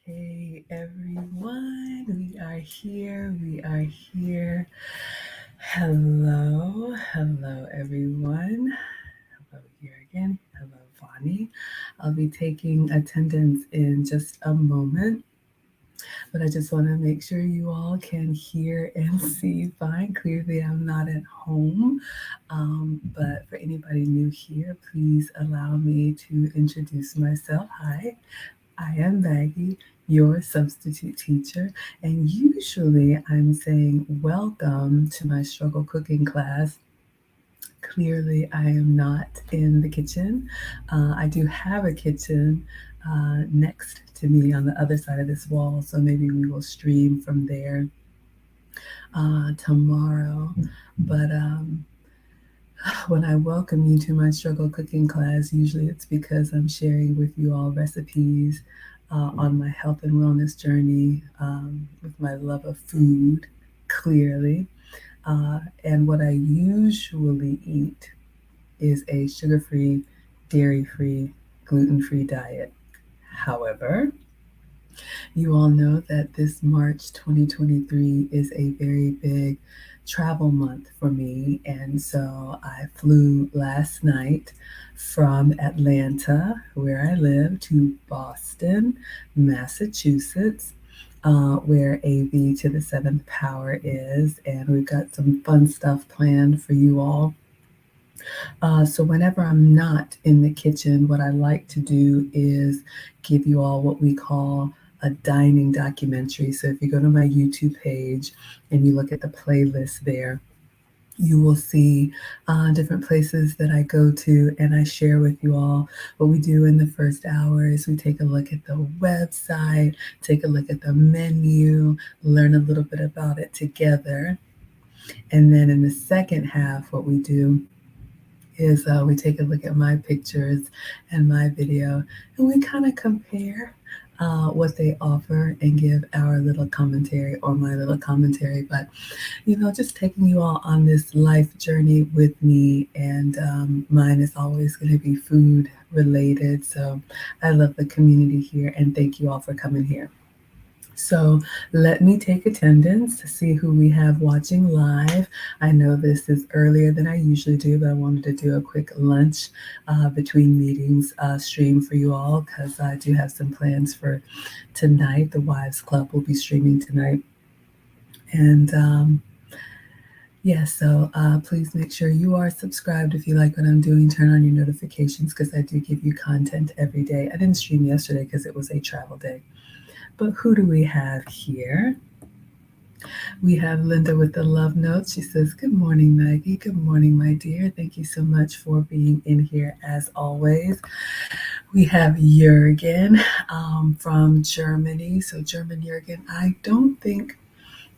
Okay, everyone, we are here. We are here. Hello, everyone. Hello here again. Hello, Vani. I'll be taking attendance in just a moment, but I just want to make sure you all can hear and see fine. Clearly, I'm not at home, but for anybody new here, please allow me to introduce myself. Hi, I am Maggie, your substitute teacher, and usually I'm saying welcome to my struggle cooking class. Clearly, I am not in the kitchen. I do have a kitchen next to me on the other side of this wall, so maybe we will stream from there tomorrow. But when I welcome you to my struggle cooking class, usually it's because I'm sharing with you all recipes on my health and wellness journey with my love of food, clearly. And what I usually eat is a sugar-free, dairy-free, gluten-free diet. However, you all know that this March 2023 is a very big travel month for me. And so I flew last night from Atlanta, where I live, to Boston, Massachusetts, where AV to the seventh power is. And we've got some fun stuff planned for you all. So whenever I'm not in the kitchen, what I like to do is give you all what we call a dining documentary. So if you go to my YouTube page and you look at the playlist there, you will see different places that I go to, and I share with you all what we do in the first hour is we take a look at the website, take a look at the menu, learn a little bit about it together. And then in the second half, what we do is we take a look at my pictures and my video, and we kind of compare what they offer and give our little commentary or my little commentary. But, just taking you all on this life journey with me, and mine is always going to be food related. So I love the community here, and thank you all for coming here. So let me take attendance to see who we have watching live. I know this is earlier than I usually do, but I wanted to do a quick lunch between meetings stream for you all because I do have some plans for tonight. The Wives Club will be streaming tonight. And so please make sure you are subscribed if you like what I'm doing. Turn on your notifications because I do give you content every day. I didn't stream yesterday because it was a travel day. But who do we have here? We have Linda with the love notes. She says, good morning, Maggie. Good morning, my dear. Thank you so much for being in here as always. We have Jürgen from Germany. So German Jürgen, I don't think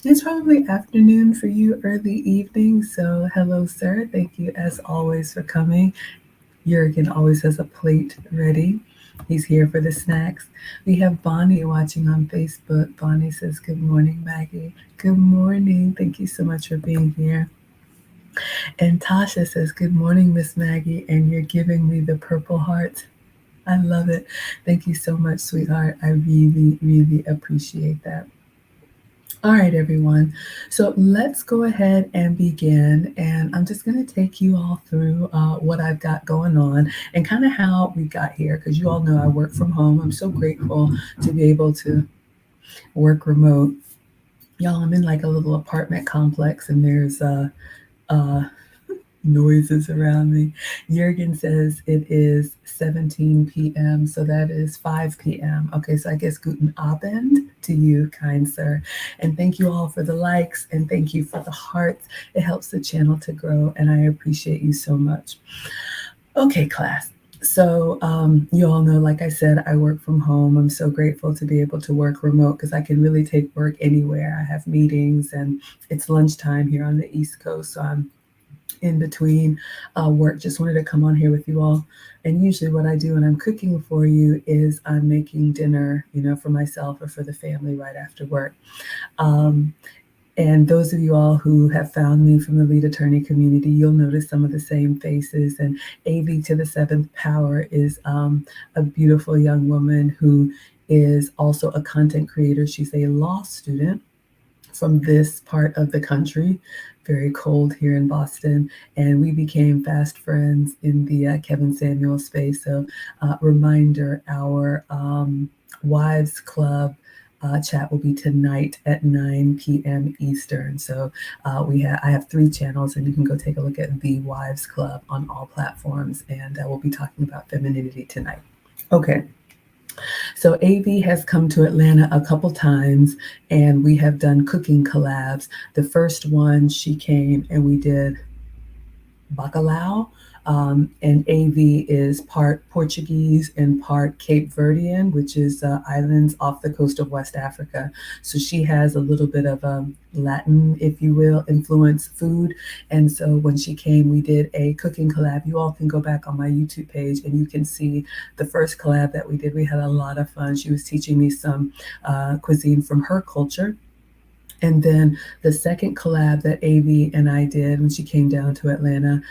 it's probably afternoon for you, early evening. So hello, sir. Thank you as always for coming. Jürgen always has a plate ready. He's here for the snacks. We have Bonnie watching on Facebook. Bonnie says, good morning, Maggie. Good morning. Thank you so much for being here. And Tasha says, good morning, Miss Maggie. And you're giving me the purple heart. I love it. Thank you so much, sweetheart. I really, really appreciate that. All right, everyone. So let's go ahead and begin. And I'm just going to take you all through what I've got going on and kind of how we got here, because you all know I work from home. I'm so grateful to be able to work remote. Y'all, I'm in like a little apartment complex, and there's noises around me. Jürgen says it is 17 p.m., so that is 5 p.m. Okay, so I guess guten Abend to you, kind sir. And thank you all for the likes, and thank you for the hearts. It helps the channel to grow, and I appreciate you so much. Okay, class. So you all know, like I said, I work from home. I'm so grateful to be able to work remote because I can really take work anywhere. I have meetings, and it's lunchtime here on the East Coast, so I'm in between work. Just wanted to come on here with you all. And usually what I do when I'm cooking for you is I'm making dinner, for myself or for the family right after work. And those of you all who have found me from the lead attorney community, you'll notice some of the same faces. And AV to the seventh power is a beautiful young woman who is also a content creator. She's a law student from this part of the country, very cold here in Boston, and we became fast friends in the Kevin Samuel space. So, reminder, our Wives Club chat will be tonight at 9 p.m. Eastern. So I have 3 channels, and you can go take a look at the Wives Club on all platforms, and we'll be talking about femininity tonight. Okay. So AV has come to Atlanta a couple times, and we have done cooking collabs. The first one, she came and we did bacalhau. And AV is part Portuguese and part Cape Verdean, which is islands off the coast of West Africa. So she has a little bit of Latin, if you will, influence food. And so when she came, we did a cooking collab. You all can go back on my YouTube page and you can see the first collab that we did. We had a lot of fun. She was teaching me some cuisine from her culture. And then the second collab that AV and I did when she came down to Atlanta,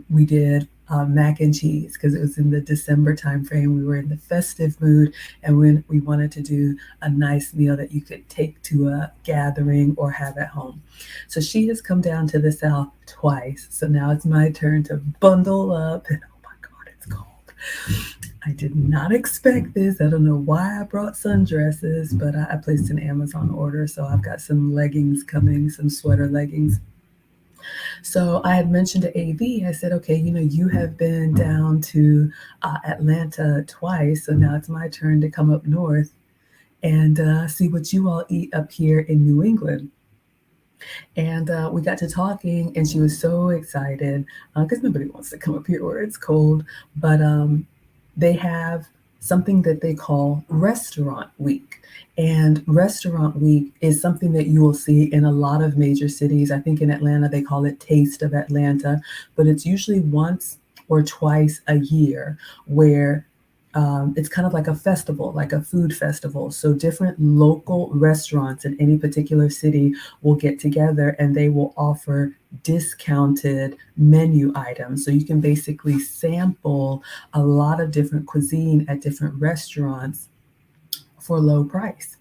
we did mac and cheese because it was in the December timeframe. We were in the festive mood, and when we wanted to do a nice meal that you could take to a gathering or have at home. So she has come down to the South twice. So now it's my turn to bundle up. And oh my God, it's cold. I did not expect this. I don't know why I brought sundresses, but I placed an Amazon order. So I've got some leggings coming, some sweater leggings. So I had mentioned to AV, I said, okay, you have been down to Atlanta twice. So now it's my turn to come up north and see what you all eat up here in New England. And we got to talking, and she was so excited because nobody wants to come up here where it's cold. But they have something that they call Restaurant Week. And Restaurant Week is something that you will see in a lot of major cities. I think in Atlanta, they call it Taste of Atlanta, but it's usually once or twice a year where it's kind of like a festival, like a food festival. So different local restaurants in any particular city will get together and they will offer discounted menu items. So you can basically sample a lot of different cuisine at different restaurants for low price.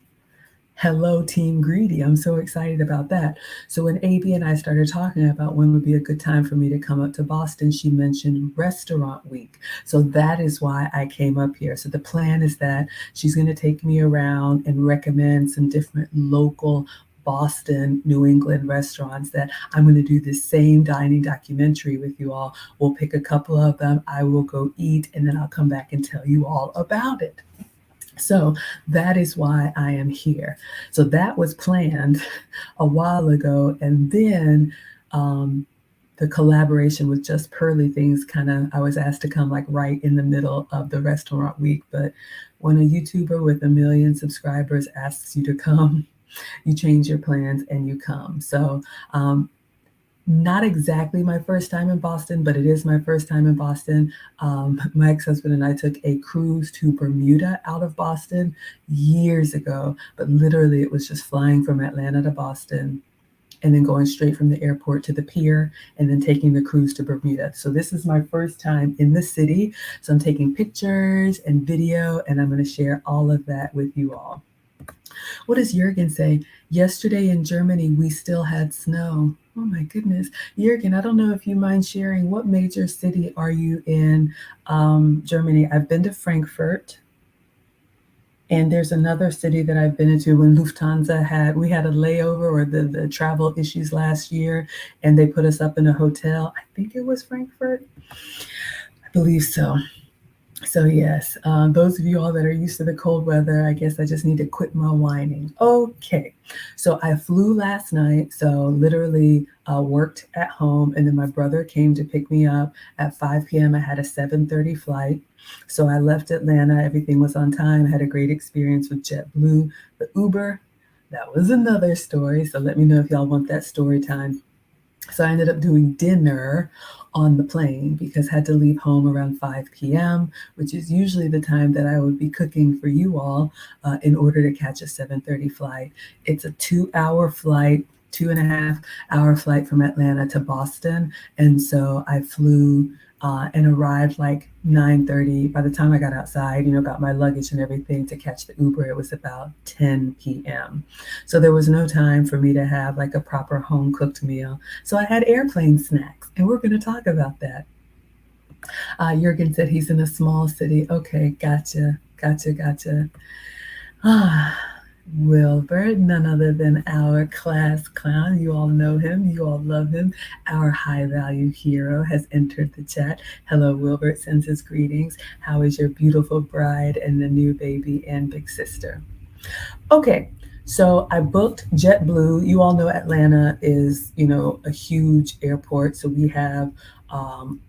Hello, Team Greedy. I'm so excited about that. So when AB and I started talking about when would be a good time for me to come up to Boston, she mentioned Restaurant Week. So that is why I came up here. So the plan is that she's going to take me around and recommend some different local Boston, New England restaurants that I'm going to do the same dining documentary with you all. We'll pick a couple of them. I will go eat, and then I'll come back and tell you all about it. So that is why I am here. So that was planned a while ago. And then the collaboration with Just Pearly Things I was asked to come like right in the middle of the Restaurant Week. But when a YouTuber with 1 million subscribers asks you to come, you change your plans and you come. So not exactly my first time in Boston, but it is my first time in Boston. My ex-husband and I took a cruise to Bermuda out of Boston years ago, but literally it was just flying from Atlanta to Boston and then going straight from the airport to the pier and then taking the cruise to Bermuda. So this is my first time in the city. So I'm taking pictures and video, and I'm going to share all of that with you all. What does Jürgen say? Yesterday in Germany, we still had snow. Oh my goodness. Jürgen, I don't know if you mind sharing, what major city are you in Germany? I've been to Frankfurt. And there's another city that I've been into when Lufthansa we had a layover or the travel issues last year, and they put us up in a hotel. I think it was Frankfurt. I believe so. So yes, those of you all that are used to the cold weather, I guess I just need to quit my whining. Okay, so I flew last night, so literally worked at home, and then my brother came to pick me up at 5 p.m. I had a 7:30 flight. So I left Atlanta, everything was on time, had a great experience with JetBlue. The Uber, that was another story, so let me know if y'all want that story time. So I ended up doing dinner on the plane because I had to leave home around 5 p.m., which is usually the time that I would be cooking for you all in order to catch a 7:30 flight. It's a 2-hour flight, 2.5-hour flight from Atlanta to Boston. And so I flew and arrived like 9:30. By the time I got outside, got my luggage and everything to catch the Uber, it was about 10 p.m. So there was no time for me to have like a proper home cooked meal. So I had airplane snacks, and we're going to talk about that. Jurgen said he's in a small city. Okay, gotcha, gotcha, gotcha. Ah, Wilbert, none other than our class clown. You all know him. You all love him. Our high value hero has entered the chat. Hello, Wilbert sends his greetings. How is your beautiful bride and the new baby and big sister? Okay, so I booked JetBlue. You all know Atlanta is, a huge airport. So we have um,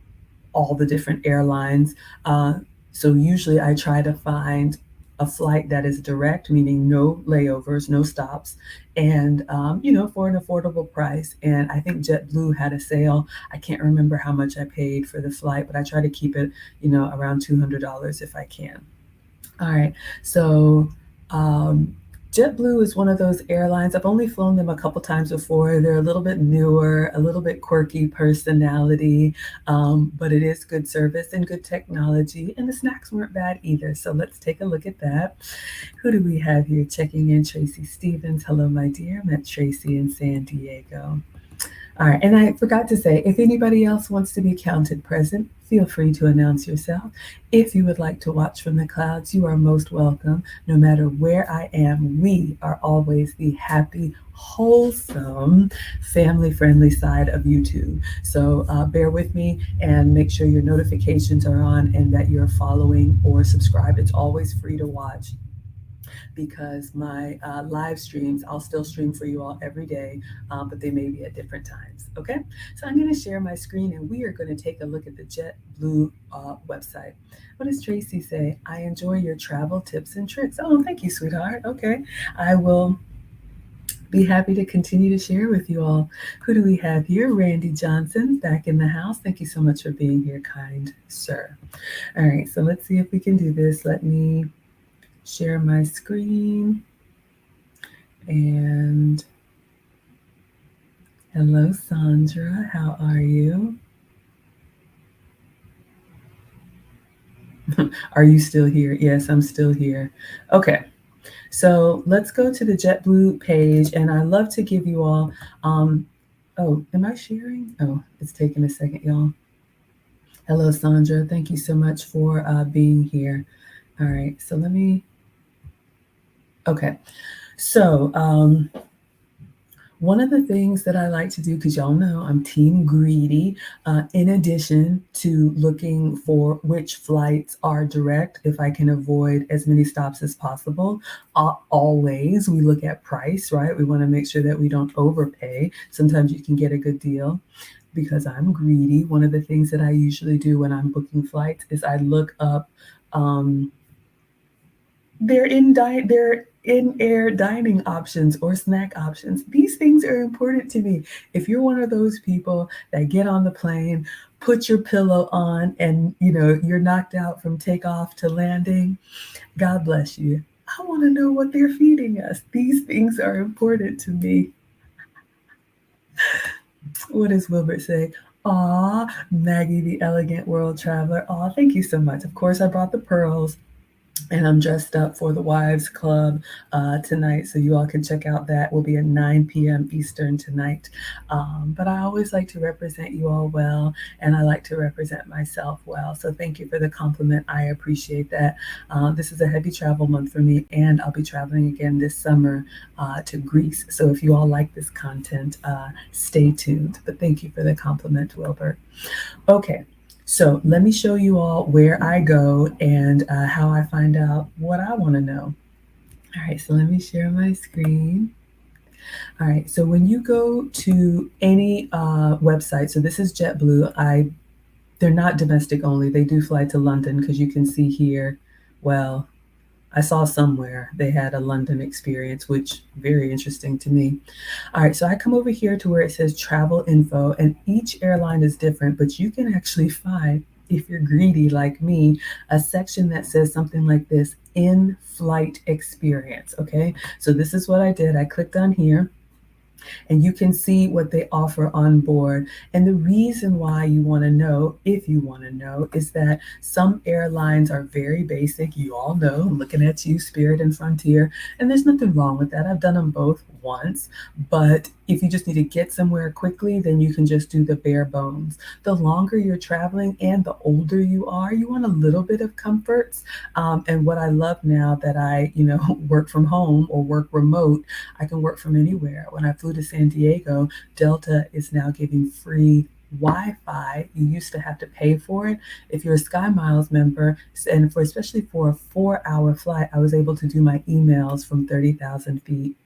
all the different airlines. So usually I try to find a flight that is direct, meaning no layovers, no stops, and for an affordable price. And I think JetBlue had a sale. I can't remember how much I paid for the flight, but I try to keep it, around $200 if I can. All right. So um, JetBlue is one of those airlines. I've only flown them a couple times before. They're a little bit newer, a little bit quirky personality, but it is good service and good technology. And the snacks weren't bad either. So let's take a look at that. Who do we have here checking in? Tracy Stevens. Hello, my dear. Met Tracy in San Diego. All right, and I forgot to say, if anybody else wants to be counted present, feel free to announce yourself. If you would like to watch from the clouds, you are most welcome. No matter where I am, we are always the happy, wholesome, family-friendly side of YouTube. So bear with me and make sure your notifications are on and that you're following or subscribed. It's always free to watch, because my live streams, I'll still stream for you all every day, but they may be at different times. Okay, so I'm going to share my screen and we are going to take a look at the JetBlue website. What does Tracy say? I enjoy your travel tips and tricks. Oh, thank you, sweetheart. Okay, I will be happy to continue to share with you all. Who do we have here? Randy Johnson back in the house. Thank you so much for being here, kind sir. All right, so let's see if we can do this. Let me share my screen. And hello, Sandra. How are you? Are you still here? Yes, I'm still here. Okay. So let's go to the JetBlue page, and I love to give you all. Oh, am I sharing? Oh, it's taking a second, y'all. Hello, Sandra. Thank you so much for being here. All right. So let me. Okay. So one of the things that I like to do, because y'all know I'm team greedy, in addition to looking for which flights are direct, if I can avoid as many stops as possible, always we look at price, right? We want to make sure that we don't overpay. Sometimes you can get a good deal. Because I'm greedy, one of the things that I usually do when I'm booking flights is I look up their in-air dining options or snack options. These things are important to me. If you're one of those people that get on the plane, put your pillow on, and you're knocked out from takeoff to landing, God bless you. I want to know what they're feeding us. These things are important to me. What does Wilbert say? Aw, Maggie, the elegant world traveler. Aw, thank you so much. Of course, I brought the pearls. And I'm dressed up for the Wives Club tonight, so you all can check out that. Will be at 9 p.m. Eastern tonight. But I always like to represent you all well, and I like to represent myself well. So thank you for the compliment. I appreciate that. This is a heavy travel month for me, and I'll be traveling again this summer to Greece. So if you all like this content, stay tuned. But thank you for the compliment, Wilbert. Okay. So let me show you all where I go and how I find out what I want to know. All right, so let me share my screen. All right, so when you go to any website, so this is JetBlue. They're not domestic only. They do fly to London, because you can see here, well, I saw somewhere they had a London experience, which very interesting to me. All right, so I come over here to where it says travel info, and each airline is different, but you can actually find, if you're greedy like me, a section that says something like this: in-flight experience. Okay, so this is what I did. I clicked on here. and you can see what they offer on board. And the reason why you want to know, if you want to know, is that some airlines are very basic. You all know, I'm looking at you, Spirit and Frontier, and there's nothing wrong with that. I've done them both once, but if you just need to get somewhere quickly, then you can just do the bare bones. The longer you're traveling and the older you are, you want a little bit of comforts. And what I love now that I, work from home or work remote, I can work from anywhere. When I flew to San Diego, Delta is now giving free Wi-Fi. You used to have to pay for it. If you're a Sky Miles member, and especially for a 4-hour flight, I was able to do my emails from 30,000 feet.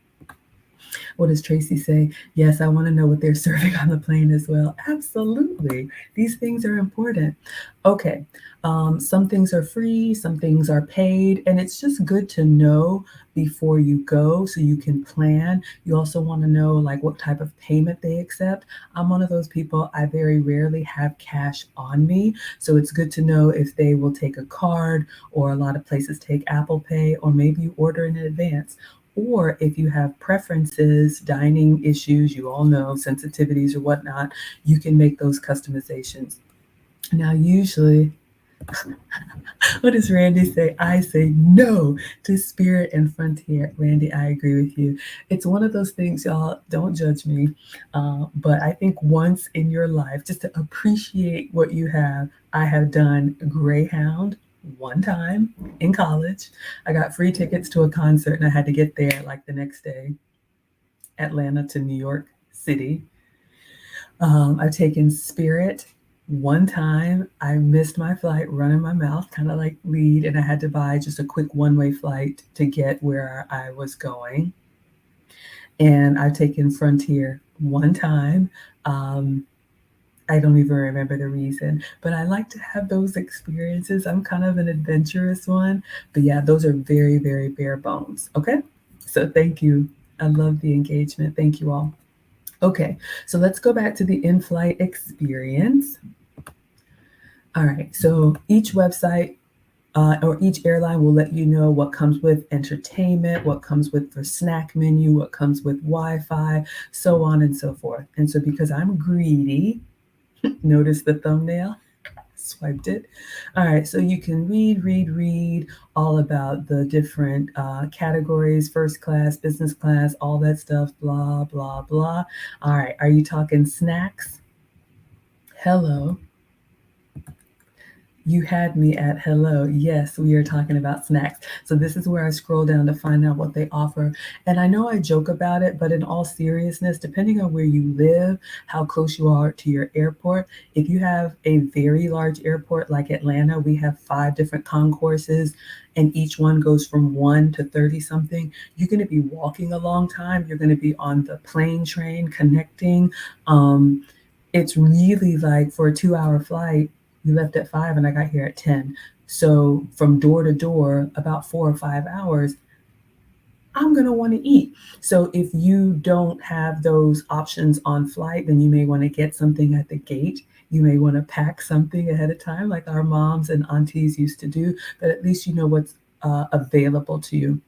What does Tracy say? Yes, I want to know what they're serving on the plane as well. Absolutely. These things are important. Okay. Some things are free, some things are paid, and it's just good to know before you go so you can plan. You also want to know like what type of payment they accept. I'm one of those people, I very rarely have cash on me. So it's good to know if they will take a card, or a lot of places take Apple Pay, or maybe you order in advance. Or if you have preferences, dining issues, you all know, sensitivities or whatnot, you can make those customizations. Now, usually, what does Randy say? I say no to Spirit and Frontier. Randy, I agree with you. It's one of those things, y'all, don't judge me. But I think once in your life, just to appreciate what you have, I have done Greyhound one time in college. I got free tickets to a concert and I had to get there like the next day, Atlanta to New York City. I've taken Spirit one time. I missed my flight, running my mouth, kind of like lead, and I had to buy just a quick one-way flight to get where I was going. And I've taken Frontier one time. I don't even remember the reason, but I like to have those experiences. I'm kind of an adventurous one, but yeah, those are very, very bare bones. Okay. So thank you. I love the engagement. Thank you all. Okay, so let's go back to the in-flight experience. All right, so each website or each airline will let you know what comes with entertainment, what comes with their snack menu, what comes with Wi-Fi, so on and so forth. And so because I'm greedy, notice the thumbnail, swiped it. All right, so you can read all about the different categories, first class, business class, all that stuff, blah, blah, blah. All right, are you talking snacks? Hello. You had me at hello. Yes, we are talking about snacks. So this is where I scroll down to find out what they offer. And I know I joke about it, but in all seriousness, depending on where you live, how close you are to your airport, if you have a very large airport like Atlanta, we have 5 different concourses and each one goes from 1 to 30 something. You're going to be walking a long time. You're going to be on the plane train connecting. It's really like for a 2-hour flight, you left at 5 and I got here at 10. So from door to door, about 4 or 5 hours, I'm going to want to eat. So if you don't have those options on flight, then you may want to get something at the gate. You may want to pack something ahead of time, like our moms and aunties used to do, but at least you know what's available to you.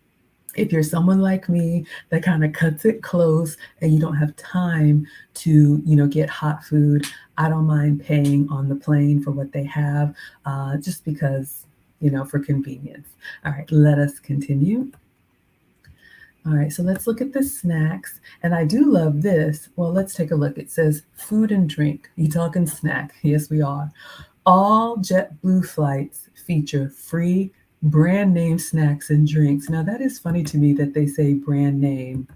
If you're someone like me that kind of cuts it close and you don't have time to, get hot food, I don't mind paying on the plane for what they have, just because, for convenience. All right, let us continue. All right, so let's look at the snacks. And I do love this. Well, let's take a look. It says food and drink. You talking snack? Yes, we are. All JetBlue flights feature free brand name snacks and drinks. Now, that is funny to me that they say brand name.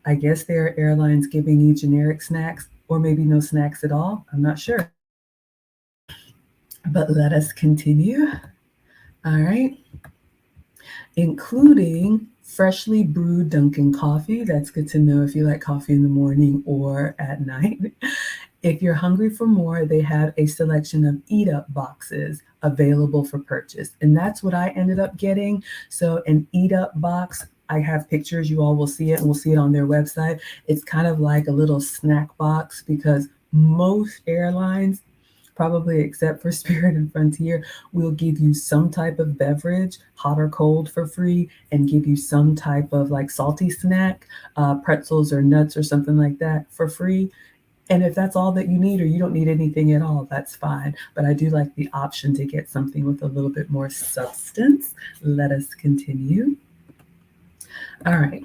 I guess there are airlines giving you generic snacks or maybe no snacks at all. I'm not sure. But let us continue. All right. Including freshly brewed Dunkin' coffee. That's good to know if you like coffee in the morning or at night. If you're hungry for more, they have a selection of eat up boxes available for purchase. And that's what I ended up getting. So an eat up box, I have pictures, you all will see it, and we'll see it on their website. It's kind of like a little snack box because most airlines probably except for Spirit and Frontier, will give you some type of beverage, hot or cold, for free, and give you some type of like salty snack, pretzels or nuts or something like that for free. And if that's all that you need, or you don't need anything at all, that's fine. But I do like the option to get something with a little bit more substance. Let us continue. All right.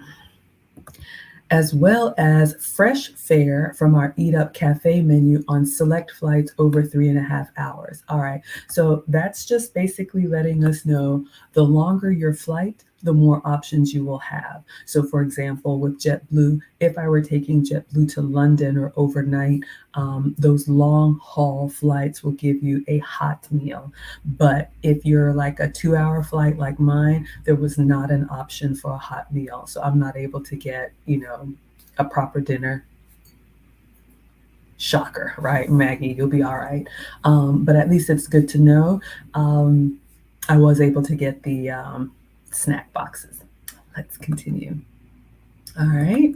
As well as fresh fare from our Eat Up Cafe menu on select flights over 3.5 hours. All right, so that's just basically letting us know the longer your flight, the more options you will have. So, for example, with JetBlue, if I were taking JetBlue to London or overnight, those long haul flights will give you a hot meal. But if you're like a 2 hour flight like mine, there was not an option for a hot meal. So I'm not able to get, a proper dinner. Shocker, right? Maggie, you'll be all right. But at least it's good to know. I was able to get the snack boxes. Let's continue. All right.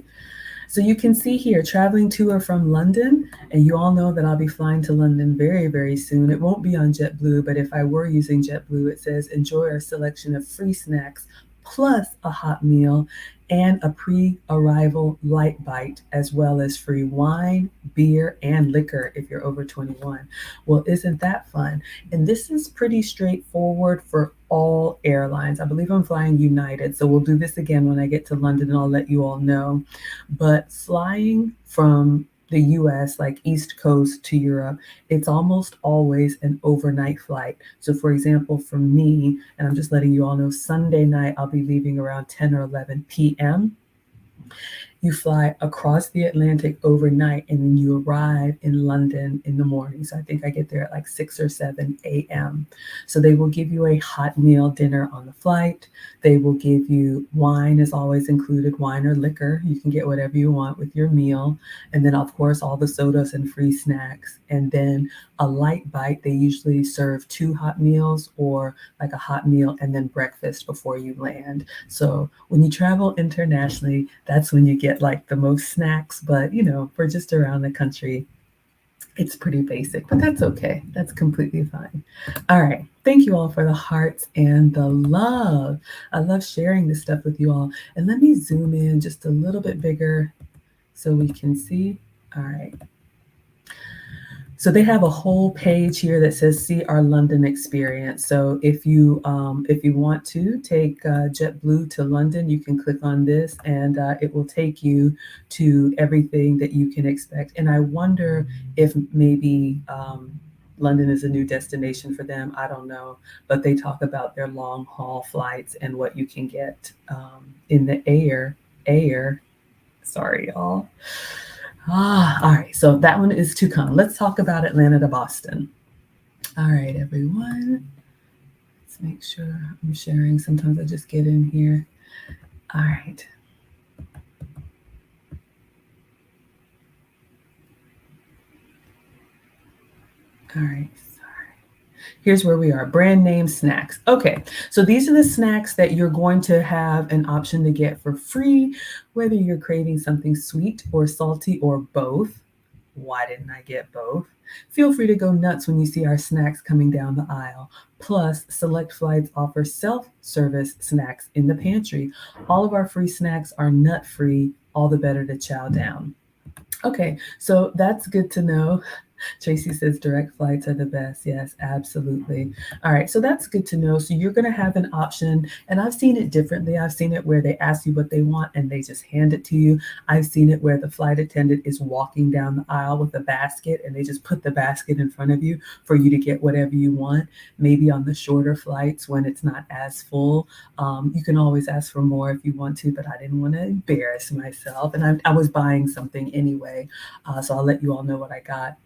So you can see here, traveling to or from London, and you all know that I'll be flying to London very, very soon. It won't be on JetBlue, but if I were using JetBlue, it says enjoy our selection of free snacks plus a hot meal and a pre-arrival light bite, as well as free wine, beer, and liquor if you're over 21. Well, isn't that fun? And this is pretty straightforward for all airlines. I believe I'm flying United, so we'll do this again when I get to London and I'll let you all know. But flying from the US, like East Coast to Europe, it's almost always an overnight flight. So, for example, for me, and I'm just letting you all know, Sunday night I'll be leaving around 10 or 11 p.m. You fly across the Atlantic overnight and then you arrive in London in the morning. So I think I get there at like 6 or 7 a.m. So they will give you a hot meal dinner on the flight. They will give you wine, is always included, wine or liquor. You can get whatever you want with your meal. And then, of course, all the sodas and free snacks. And then a light bite. They usually serve 2 hot meals or like a hot meal and then breakfast before you land. So when you travel internationally, that's when you get like the most snacks. But, for just around the country, it's pretty basic, but that's okay. That's completely fine. All right. Thank you all for the hearts and the love. I love sharing this stuff with you all. And let me zoom in just a little bit bigger so we can see. All right. So they have a whole page here that says "See Our London Experience." So if you want to take JetBlue to London, you can click on this, and it will take you to everything that you can expect. And I wonder if maybe London is a new destination for them. I don't know, but they talk about their long haul flights and what you can get in the air. Sorry, y'all. All right, so that one is to come. Let's talk about Atlanta to Boston. All right, everyone. Let's make sure I'm sharing. Sometimes I just get in here. All right. All right. Here's where we are. Brand name snacks. Okay, so these are the snacks that you're going to have an option to get for free, whether you're craving something sweet or salty or both. Why didn't I get both? Feel free to go nuts when you see our snacks coming down the aisle. Plus, select flights offer self-service snacks in the pantry. All of our free snacks are nut-free, all the better to chow down. Okay, so that's good to know. Tracy says direct flights are the best. Yes, absolutely. All right, so that's good to know. So you're going to have an option, and I've seen it differently. I've seen it where they ask you what they want and they just hand it to you. I've seen it where the flight attendant is walking down the aisle with a basket and they just put the basket in front of you for you to get whatever you want. Maybe on the shorter flights when it's not as full, you can always ask for more if you want to, but I didn't want to embarrass myself. And I was buying something anyway, so I'll let you all know what I got.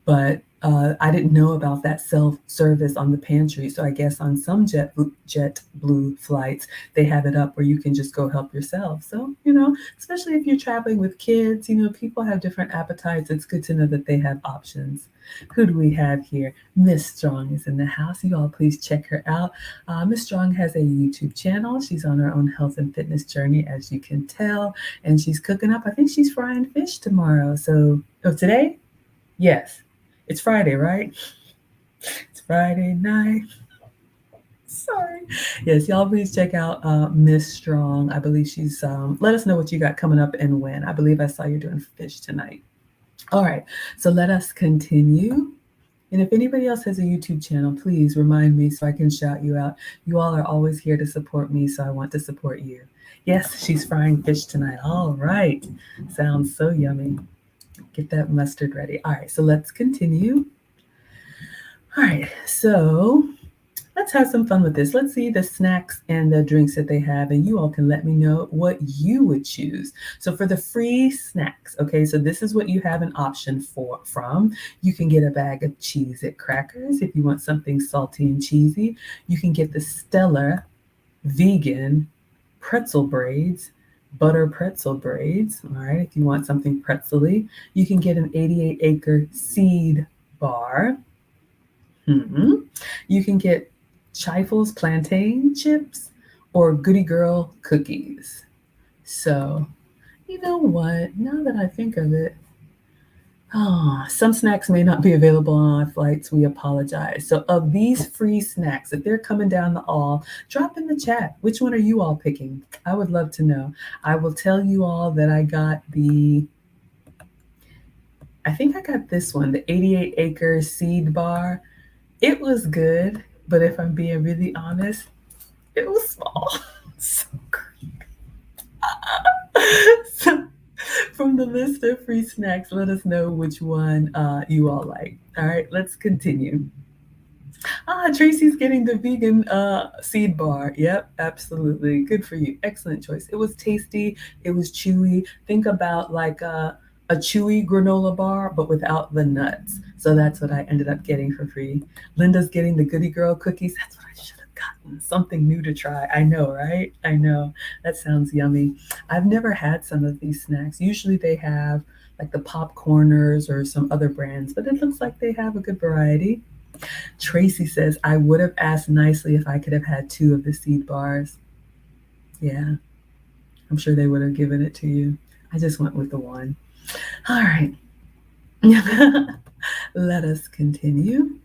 But I didn't know about that self-service on the pantry. So I guess on some JetBlue flights, they have it up where you can just go help yourself. So, especially if you're traveling with kids, people have different appetites. It's good to know that they have options. Who do we have here? Miss Strong is in the house. You all please check her out. Miss Strong has a YouTube channel. She's on her own health and fitness journey, as you can tell. And she's cooking up. I think she's frying fish tomorrow. So, today? Yes. It's Friday, right? It's Friday night. Sorry. Yes, y'all please check out Miss Strong. I believe she's let us know what you got coming up and when. I believe I saw you're doing fish tonight. All right, so let us continue. And if anybody else has a YouTube channel, please remind me so I can shout you out. You all are always here to support me, so I want to support you. Yes, she's frying fish tonight. All right. Sounds so yummy. Get that mustard ready. All right, so let's continue. All right, so let's have some fun with this. Let's see the snacks and the drinks that they have, and you all can let me know what you would choose. So for the free snacks, okay, so this is what you have an option from. You can get a bag of Cheez-It crackers if you want something salty and cheesy. You can get the Stella vegan pretzel braids, butter pretzel braids, all right, if you want something pretzely. You can get an 88-acre seed bar. You can get Trifles plantain chips or Goody Girl cookies. So, you know what? Now that I think of it, some snacks may not be available on our flights. We apologize. So, of these free snacks, if they're coming down the aisle, drop in the chat. Which one are you all picking? I would love to know. I will tell you all that I think I got this one, the 88-acre seed bar. It was good, but if I'm being really honest, it was small. So creepy. So, from the list of free snacks, let us know which one you all like. All right, let's continue. Tracy's getting the vegan seed bar. Yep, absolutely. Good for you. Excellent choice. It was tasty. It was chewy. Think about like a chewy granola bar, but without the nuts. So that's what I ended up getting for free. Linda's getting the Goody Girl cookies. That's what I should have gotten. Something new to try. I know, right? I know. That sounds yummy. I've never had some of these snacks. Usually they have like the popcorners or some other brands, but it looks like they have a good variety. Tracy says, I would have asked nicely if I could have had 2 of the seed bars. Yeah, I'm sure they would have given it to you. I just went with the one. All right. Let us continue.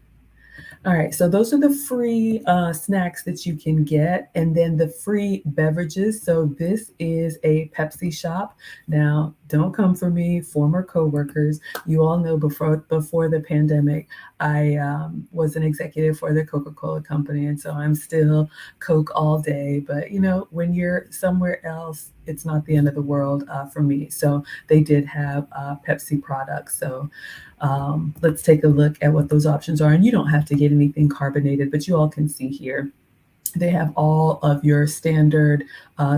All right, so those are the free snacks that you can get, and then the free beverages. So this is a Pepsi shop. Now, don't come for me, former coworkers. You all know before the pandemic, I was an executive for the Coca-Cola company, and so I'm still Coke all day. But you know, when you're somewhere else, it's not the end of the world for me. So they did have Pepsi products. So let's take a look at what those options are. And you don't have to get anything carbonated, but you all can see here. They have all of your standard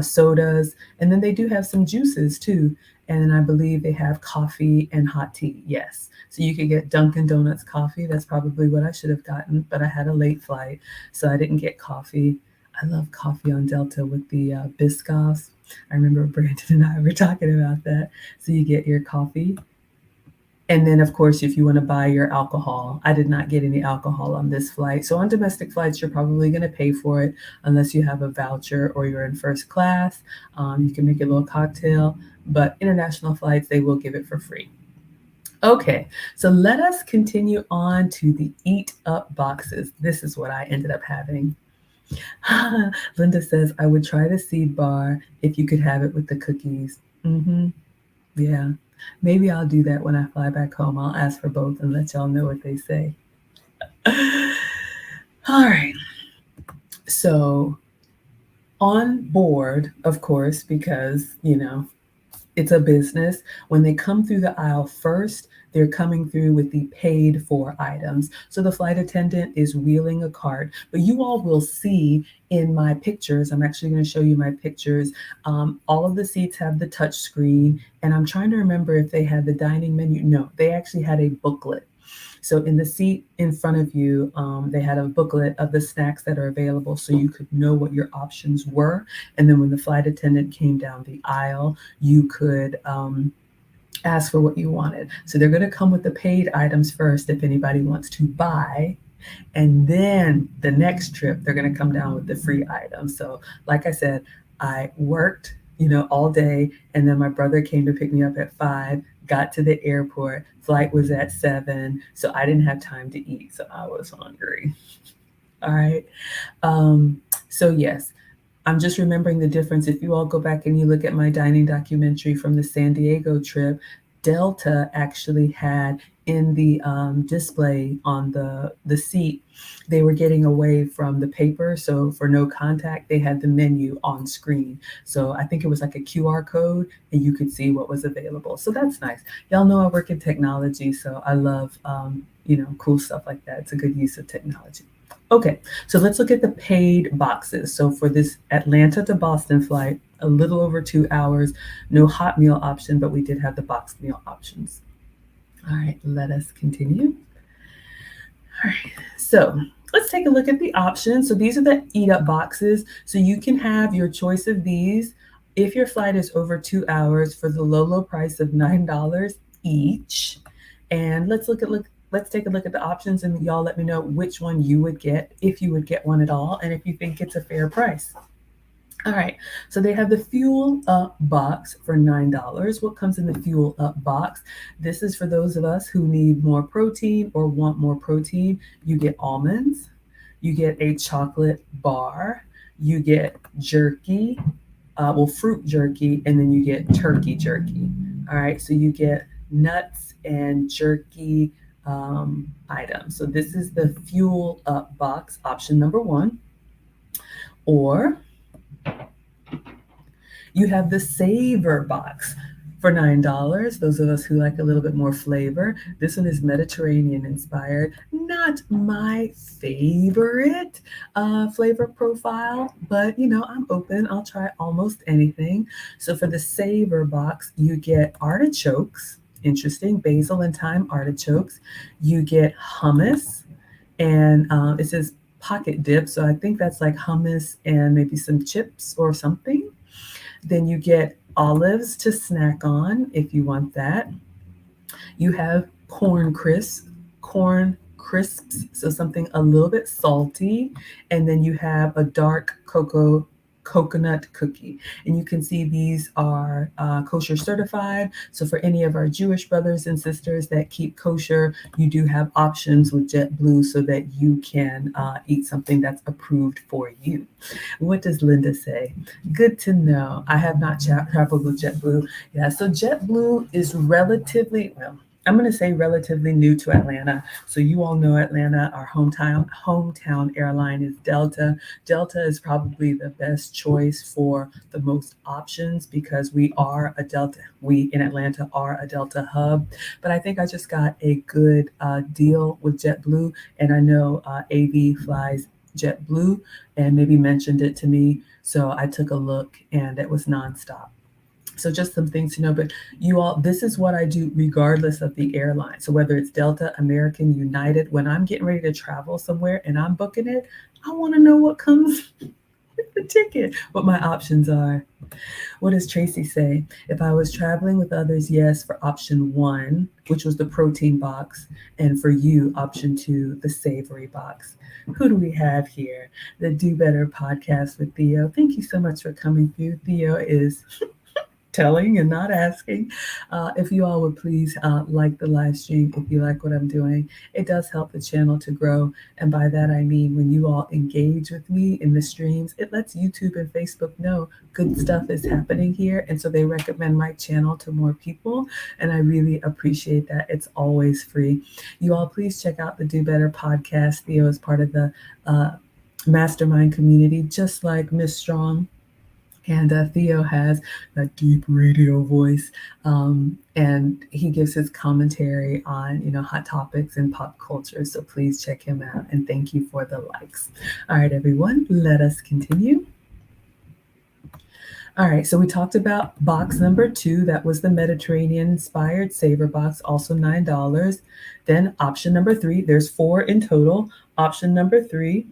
sodas, and then they do have some juices too. And I believe they have coffee and hot tea. Yes. So you could get Dunkin' Donuts coffee. That's probably what I should have gotten, but I had a late flight, so I didn't get coffee. I love coffee on Delta with the Biscoffs. I remember Brandon and I were talking about that. So you get your coffee. And then, of course, if you want to buy your alcohol, I did not get any alcohol on this flight. So on domestic flights, you're probably going to pay for it unless you have a voucher or you're in first class. You can make a little cocktail, but international flights, they will give it for free. Okay, so let us continue on to the eat up boxes. This is what I ended up having. Linda says, I would try the seed bar if you could have it with the cookies. Yeah. Maybe I'll do that when I fly back home. I'll ask for both and let y'all know what they say. All right. So on board, of course, because, you know, it's a business. When they come through the aisle first, they're coming through with the paid for items. So the flight attendant is wheeling a cart, but you all will see in my pictures, I'm actually going to show you my pictures. All of the seats have the touch screen, and I'm trying to remember if they had the dining menu. No, they actually had a booklet. So in the seat in front of you, they had a booklet of the snacks that are available so you could know what your options were. And then when the flight attendant came down the aisle, you could ask for what you wanted. So they're going to come with the paid items first if anybody wants to buy. And then the next trip, they're going to come down with the free items. So like I said, I worked all day. And then my brother came to pick me up at 5, got to the airport. Flight was at 7. So I didn't have time to eat. So I was hungry. All right. Um, so, yes, I'm just remembering the difference. If you all go back and you look at my dining documentary from the San Diego trip, Delta actually had in the display on the seat, they were getting away from the paper. So for no contact, they had the menu on screen. So I think it was like a QR code and you could see what was available. So that's nice. Y'all know I work in technology, so I love, cool stuff like that. It's a good use of technology. Okay, so let's look at the paid boxes. So for this Atlanta to Boston flight, a little over 2 hours, no hot meal option, but we did have the boxed meal options. All right, let us continue. All right, so let's take a look at the options. So these are the eat up boxes. So you can have your choice of these if your flight is over 2 hours for the low price of $9 each. And let's take a look at the options and y'all let me know which one you would get if you would get one at all and if you think it's a fair price. All right, so they have the Fuel Up box for $9. What comes in the Fuel Up box? This is for those of us who need more protein or want more protein. You get almonds, you get a chocolate bar, you get jerky, fruit jerky, and then you get turkey jerky. All right, so you get nuts and jerky items. So this is the Fuel Up box, option number 1. Or you have the Savor box for $9. Those of us who like a little bit more flavor. This one is Mediterranean inspired. Not my favorite flavor profile, but I'm open. I'll try almost anything. So for the Savor box, you get artichokes. Interesting, basil and thyme artichokes. You get hummus, and it says pocket dip. So I think that's like hummus and maybe some chips or something. Then you get olives to snack on if you want that. You have corn crisps, so something a little bit salty. And then you have a dark coconut cookie. And you can see these are kosher certified. So for any of our Jewish brothers and sisters that keep kosher, you do have options with JetBlue so that you can eat something that's approved for you. What does Linda say? Good to know. I have not traveled with JetBlue. Yeah, so JetBlue is relatively, well, I'm going to say relatively new to Atlanta. So you all know Atlanta, our hometown airline is Delta. Delta is probably the best choice for the most options because we in Atlanta are a Delta hub. But I think I just got a good deal with JetBlue, and I know AV flies JetBlue and maybe mentioned it to me. So I took a look and it was nonstop. So just some things to know, but you all, this is what I do regardless of the airline. So whether it's Delta, American, United, when I'm getting ready to travel somewhere and I'm booking it, I want to know what comes with the ticket, what my options are. What does Tracy say? If I was traveling with others, yes, for option 1, which was the protein box, and for you, option 2, the savory box. Who do we have here? The Do Better podcast with Theo. Thank you so much for coming through. Theo is telling and not asking. If you all would please like the live stream, if you like what I'm doing, it does help the channel to grow. And by that, I mean, when you all engage with me in the streams, it lets YouTube and Facebook know good stuff is happening here. And so they recommend my channel to more people. And I really appreciate that. It's always free. You all please check out the Do Better podcast. Theo is part of the mastermind community, just like Miss Strong. And Theo has that deep radio voice, and he gives his commentary on, hot topics and pop culture. So please check him out, and thank you for the likes. All right, everyone, let us continue. All right, so we talked about box number 2. That was the Mediterranean-inspired Savor box, also $9. Then option number 3, there's 4 in total. Option number 3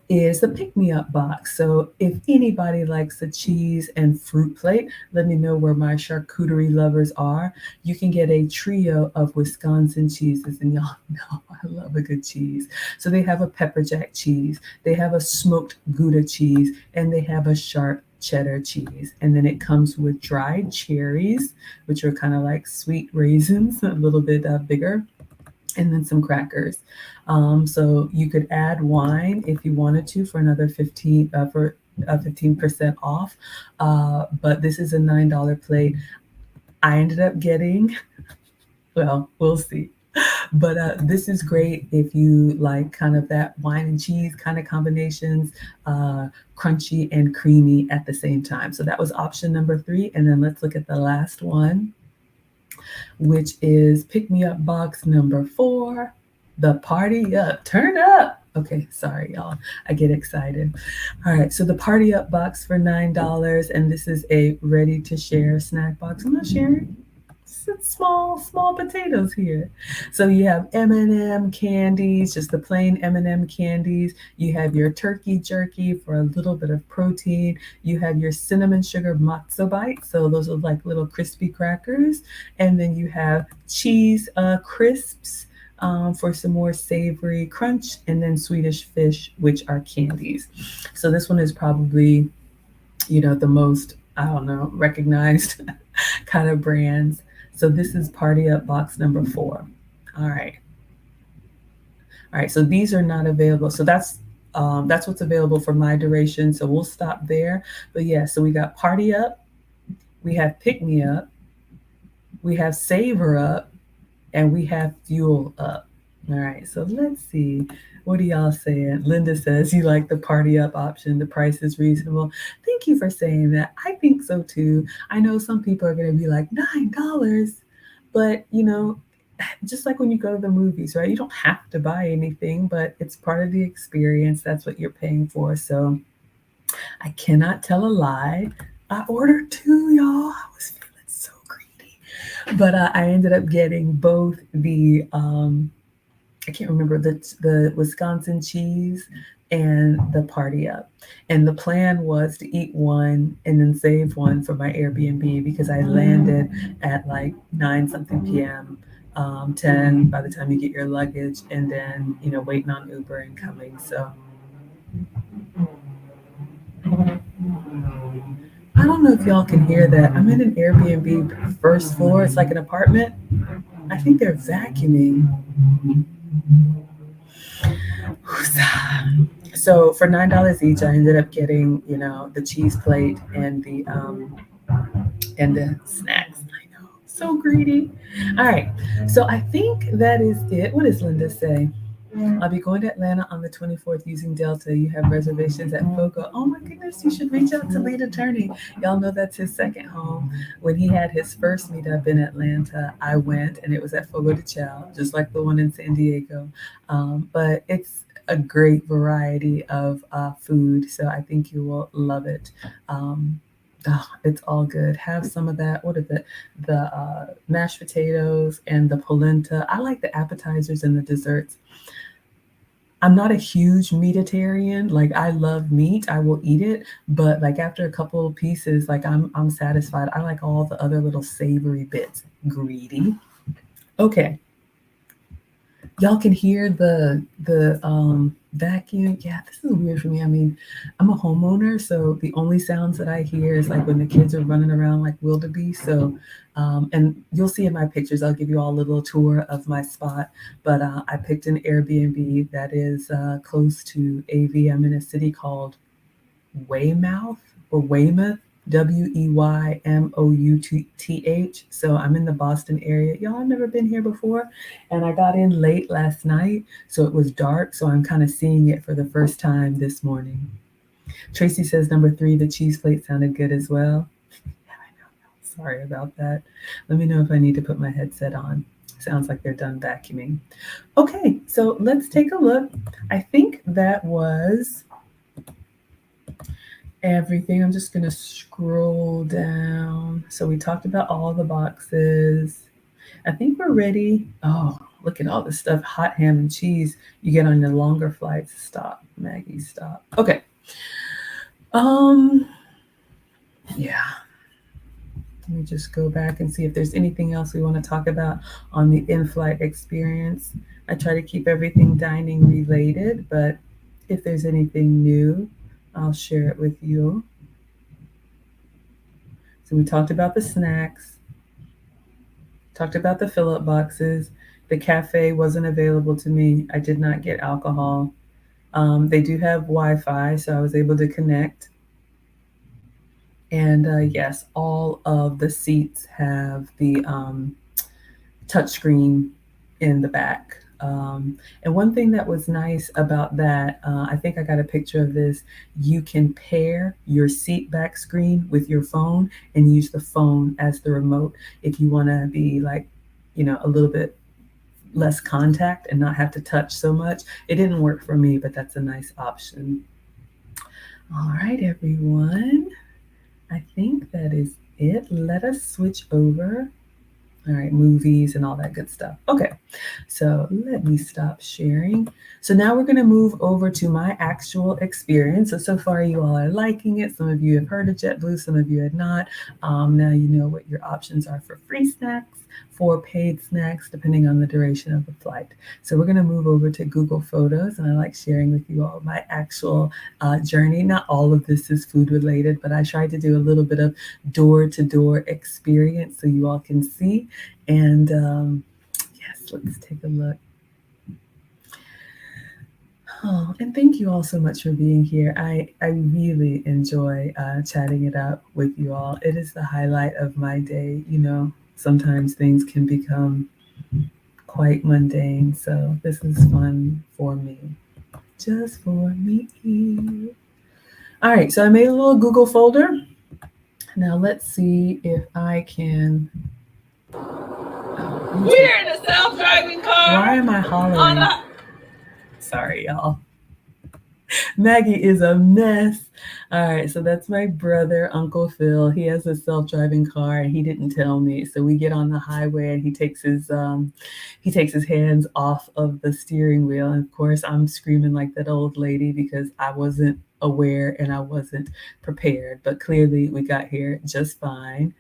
is the pick-me-up box. So if anybody likes a cheese and fruit plate, let me know where my charcuterie lovers are. You can get a trio of Wisconsin cheeses, and y'all know I love a good cheese. So they have a pepper jack cheese, they have a smoked Gouda cheese, and they have a sharp cheddar cheese. And then it comes with dried cherries, which are kind of like sweet raisins, a little bit bigger, and then some crackers. So you could add wine if you wanted to for another 15% off. But this is a $9 plate. I ended up getting, well, we'll see. But this is great if you like kind of that wine and cheese kind of combinations, crunchy and creamy at the same time. So that was option number 3. And then let's look at the last one, which is pick me up box number 4, the party up, turn up. Okay, sorry, y'all. I get excited. All right, so the party up box for $9, and this is a ready to share snack box. I'm not sharing. It's small potatoes here. So you have M&M candies, just the plain M&M candies. You have your turkey jerky for a little bit of protein. You have your cinnamon sugar matzo bites. So those are like little crispy crackers. And then you have cheese crisps for some more savory crunch. And then Swedish fish, which are candies. So this one is probably, the most, I don't know, recognized kind of brands. So this is party up box number 4. All right. All right. So these are not available. So that's what's available for my duration. So we'll stop there. But yeah, so we got party up, we have pick me up, we have savor up, and we have fuel up. All right. So let's see. What are y'all saying? Linda says you like the party up option. The price is reasonable. Thank you for saying that. I think so too. I know some people are going to be like $9, but just like when you go to the movies, right? You don't have to buy anything, but it's part of the experience. That's what you're paying for. So I cannot tell a lie. I ordered 2, y'all. I was feeling so greedy, but I ended up getting both the I can't remember the Wisconsin cheese and the party up. And the plan was to eat one and then save one for my Airbnb because I landed at like 9 something p.m. 10 by the time you get your luggage, and then waiting on Uber and coming. So I don't know if y'all can hear that. I'm in an Airbnb first floor. It's like an apartment. I think they're vacuuming. So for $9 each, I ended up getting, the cheese plate and the snacks. I know, so greedy. All right, so I think that is it. What does Linda say? I'll be going to Atlanta on the 24th using Delta. You have reservations at Fogo. Oh my goodness, you should reach out to lead attorney. Y'all know that's his second home. When he had his first meetup in Atlanta, I went and it was at Fogo de Chao, just like the one in San Diego. But it's a great variety of food, so I think you will love it. It's all good. Have some of that. What is it? The mashed potatoes and the polenta. I like the appetizers and the desserts. I'm not a huge meatitarian. Like I love meat, I will eat it, but like after a couple of pieces, like I'm satisfied. I like all the other little savory bits. Greedy. Okay. Y'all can hear the vacuum. Yeah, this is weird for me. I mean, I'm a homeowner, so the only sounds that I hear is like when the kids are running around like wildebeest. So, and you'll see in my pictures, I'll give you all a little tour of my spot. But I picked an Airbnb that is close to AV. I'm in a city called Weymouth or Weymouth, Weymouth. So I'm in the Boston area. Y'all, I've never been here before. And I got in late last night, so it was dark. So I'm kind of seeing it for the first time this morning. Tracy says number 3, the cheese plate sounded good as well. Yeah, I know. Sorry about that. Let me know if I need to put my headset on. Sounds like they're done vacuuming. Okay, so let's take a look. I think that was everything. I'm just going to scroll down. So we talked about all the boxes. I think we're ready. Oh, look at all this stuff. Hot ham and cheese you get on the longer flights. Stop, Maggie, stop. Okay. Yeah. Let me just go back and see if there's anything else we want to talk about on the in-flight experience. I try to keep everything dining related, but if there's anything new, I'll share it with you. So we talked about the snacks, talked about the fill-up boxes. The cafe wasn't available to me. I did not get alcohol. They do have Wi-Fi, so I was able to connect. And yes, all of the seats have the touchscreen in the back. And one thing that was nice about that, I think I got a picture of this. You can pair your seat back screen with your phone and use the phone as the remote if you want to be like, a little bit less contact and not have to touch so much. It didn't work for me, but that's a nice option. All right, everyone. I think that is it. Let us switch over. All right, movies and all that good stuff. Okay, so let me stop sharing. So now we're going to move over to my actual experience. So far you all are liking it. Some of you have heard of JetBlue, some of you had not. Now you know what your options are for free snacks, for paid snacks, depending on the duration of the flight. So we're going to move over to Google Photos, and I like sharing with you all my actual journey. Not all of this is food related, but I tried to do a little bit of door-to-door experience so you all can see. And yes, let's take a look. Oh, and thank you all so much for being here. I really enjoy chatting it up with you all. It is the highlight of my day. Sometimes things can become quite mundane, so this is fun for me, just for me. All right, so I made a little Google folder. Now let's see if I can. We're in a self-driving car. Why am I hollering? Sorry, y'all. Maggie is a mess. All right, so that's my brother, Uncle Phil. He has a self-driving car, and he didn't tell me. So we get on the highway, and he takes his hands off of the steering wheel. And of course, I'm screaming like that old lady because I wasn't aware and I wasn't prepared. But clearly, we got here just fine.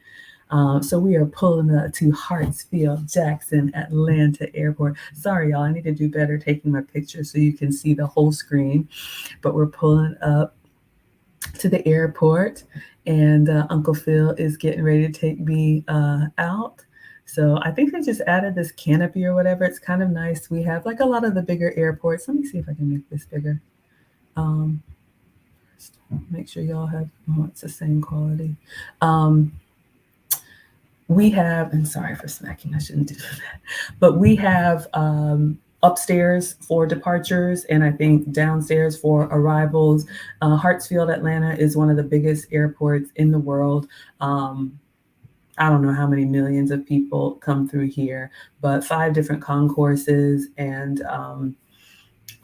So we are pulling up to Hartsfield Jackson Atlanta Airport. Sorry, y'all, I need to do better taking my picture so you can see the whole screen. But we're pulling up to the airport, and Uncle Phil is getting ready to take me out. So I think they just added this canopy or whatever. It's kind of nice. We have like a lot of the bigger airports. Let me see if I can make this bigger. Make sure y'all have, it's the same quality. We have, and sorry for smacking, I shouldn't do that, but we have upstairs for departures and I think downstairs for arrivals. Hartsfield, Atlanta is one of the biggest airports in the world. I don't know how many millions of people come through here, but 5 different concourses and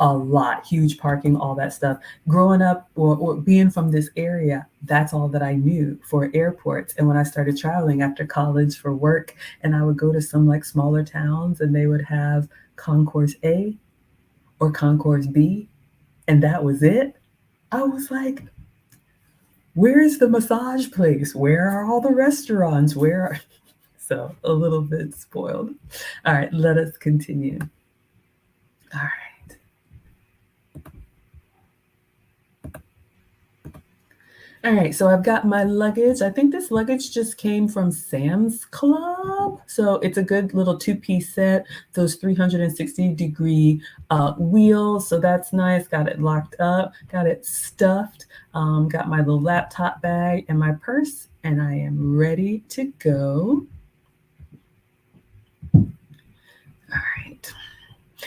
a lot, huge parking, all that stuff. Growing up or being from this area, that's all that I knew for airports. And when I started traveling after college for work, and I would go to some like smaller towns and they would have Concourse A or Concourse B, and that was it. I was like, where is the massage place? Where are all the restaurants? So a little bit spoiled. All right, let us continue. All right. All right, so I've got my luggage. I think this luggage just came from Sam's Club. So it's a good little 2-piece set, those 360-degree wheels. So that's nice. Got it locked up, got it stuffed, got my little laptop bag and my purse, and I am ready to go. All right.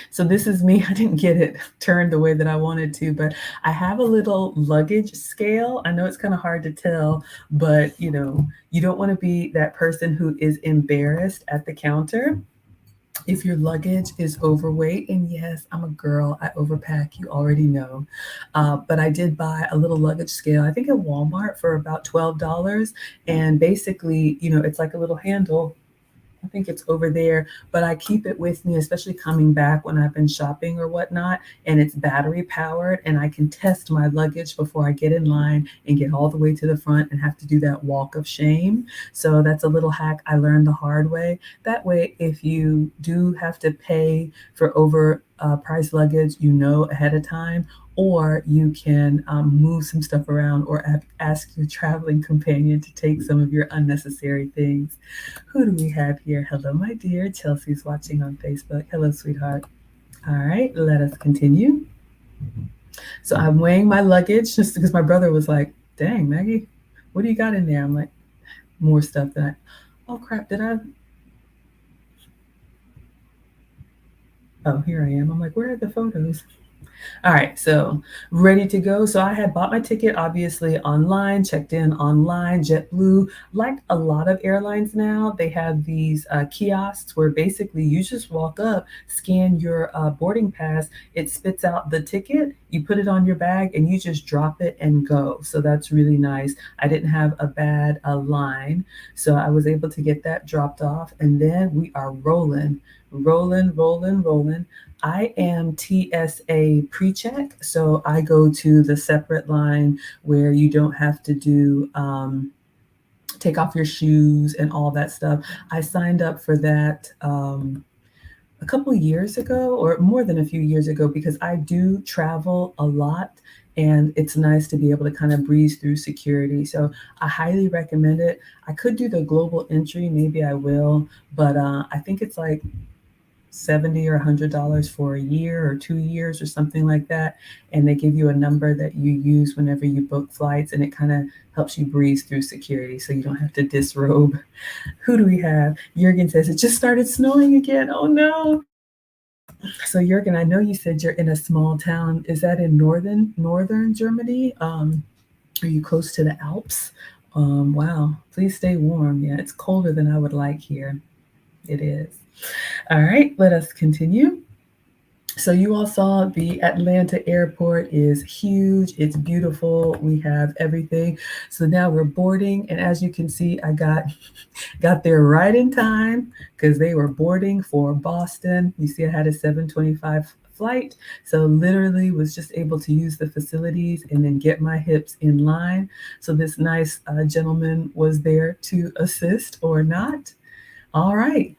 So this is me. I didn't get it turned the way that I wanted to, but I have a little luggage scale. I know it's kind of hard to tell, but you don't want to be that person who is embarrassed at the counter if your luggage is overweight. And yes, I'm a girl, I overpack, you already know. But I did buy a little luggage scale, I think at Walmart for about $12. And basically, it's like a little handle. I think it's over there, but I keep it with me, especially coming back when I've been shopping or whatnot, and it's battery powered, and I can test my luggage before I get in line and get all the way to the front and have to do that walk of shame. So that's a little hack I learned the hard way. That way, if you do have to pay for over price luggage, ahead of time, or you can move some stuff around or ask your traveling companion to take some of your unnecessary things. Who do we have here? Hello, my dear. Chelsea's watching on Facebook. Hello, sweetheart. All right, let us continue. So I'm weighing my luggage just because my brother was like, dang, Maggie, what do you got in there? I'm like, more stuff that oh crap, did I? Oh, here I am. I'm like, where are the photos? All right, so ready to go. So I had bought my ticket obviously online, checked in online. JetBlue, like a lot of airlines now, they have these kiosks where basically you just walk up, scan your boarding pass, it spits out the ticket, you put it on your bag, and you just drop it and go. So that's really nice. I didn't have a bad line, so I was able to get that dropped off, and then we are rolling, rolling, rolling, rolling. I am TSA pre-check, so I go to the separate line where you don't have to do take off your shoes and all that stuff. I signed up for that a couple years ago, or more than a few years ago, because I do travel a lot. And it's nice to be able to kind of breeze through security. So I highly recommend it. I could do the global entry, maybe I will, but I think it's like 70 or $100 for a year or 2 years or something like that, and they give you a number that you use whenever you book flights, and it kind of helps you breeze through security so you don't have to disrobe. Who do we have? Jurgen says it just started snowing again. Oh no. So Jurgen, I know you said you're in a small town. Is that in northern Germany? Are you close to the Alps? Wow, please stay warm. Yeah, it's colder than I would like here. It is. All right, let us continue. So you all saw the Atlanta airport is huge. It's beautiful. We have everything. So now we're boarding, and as you can see, I got there right in time because they were boarding for Boston. You see, I had a 7:25 flight, so literally was just able to use the facilities and then get my hips in line. So this nice gentleman was there to assist or not. All right.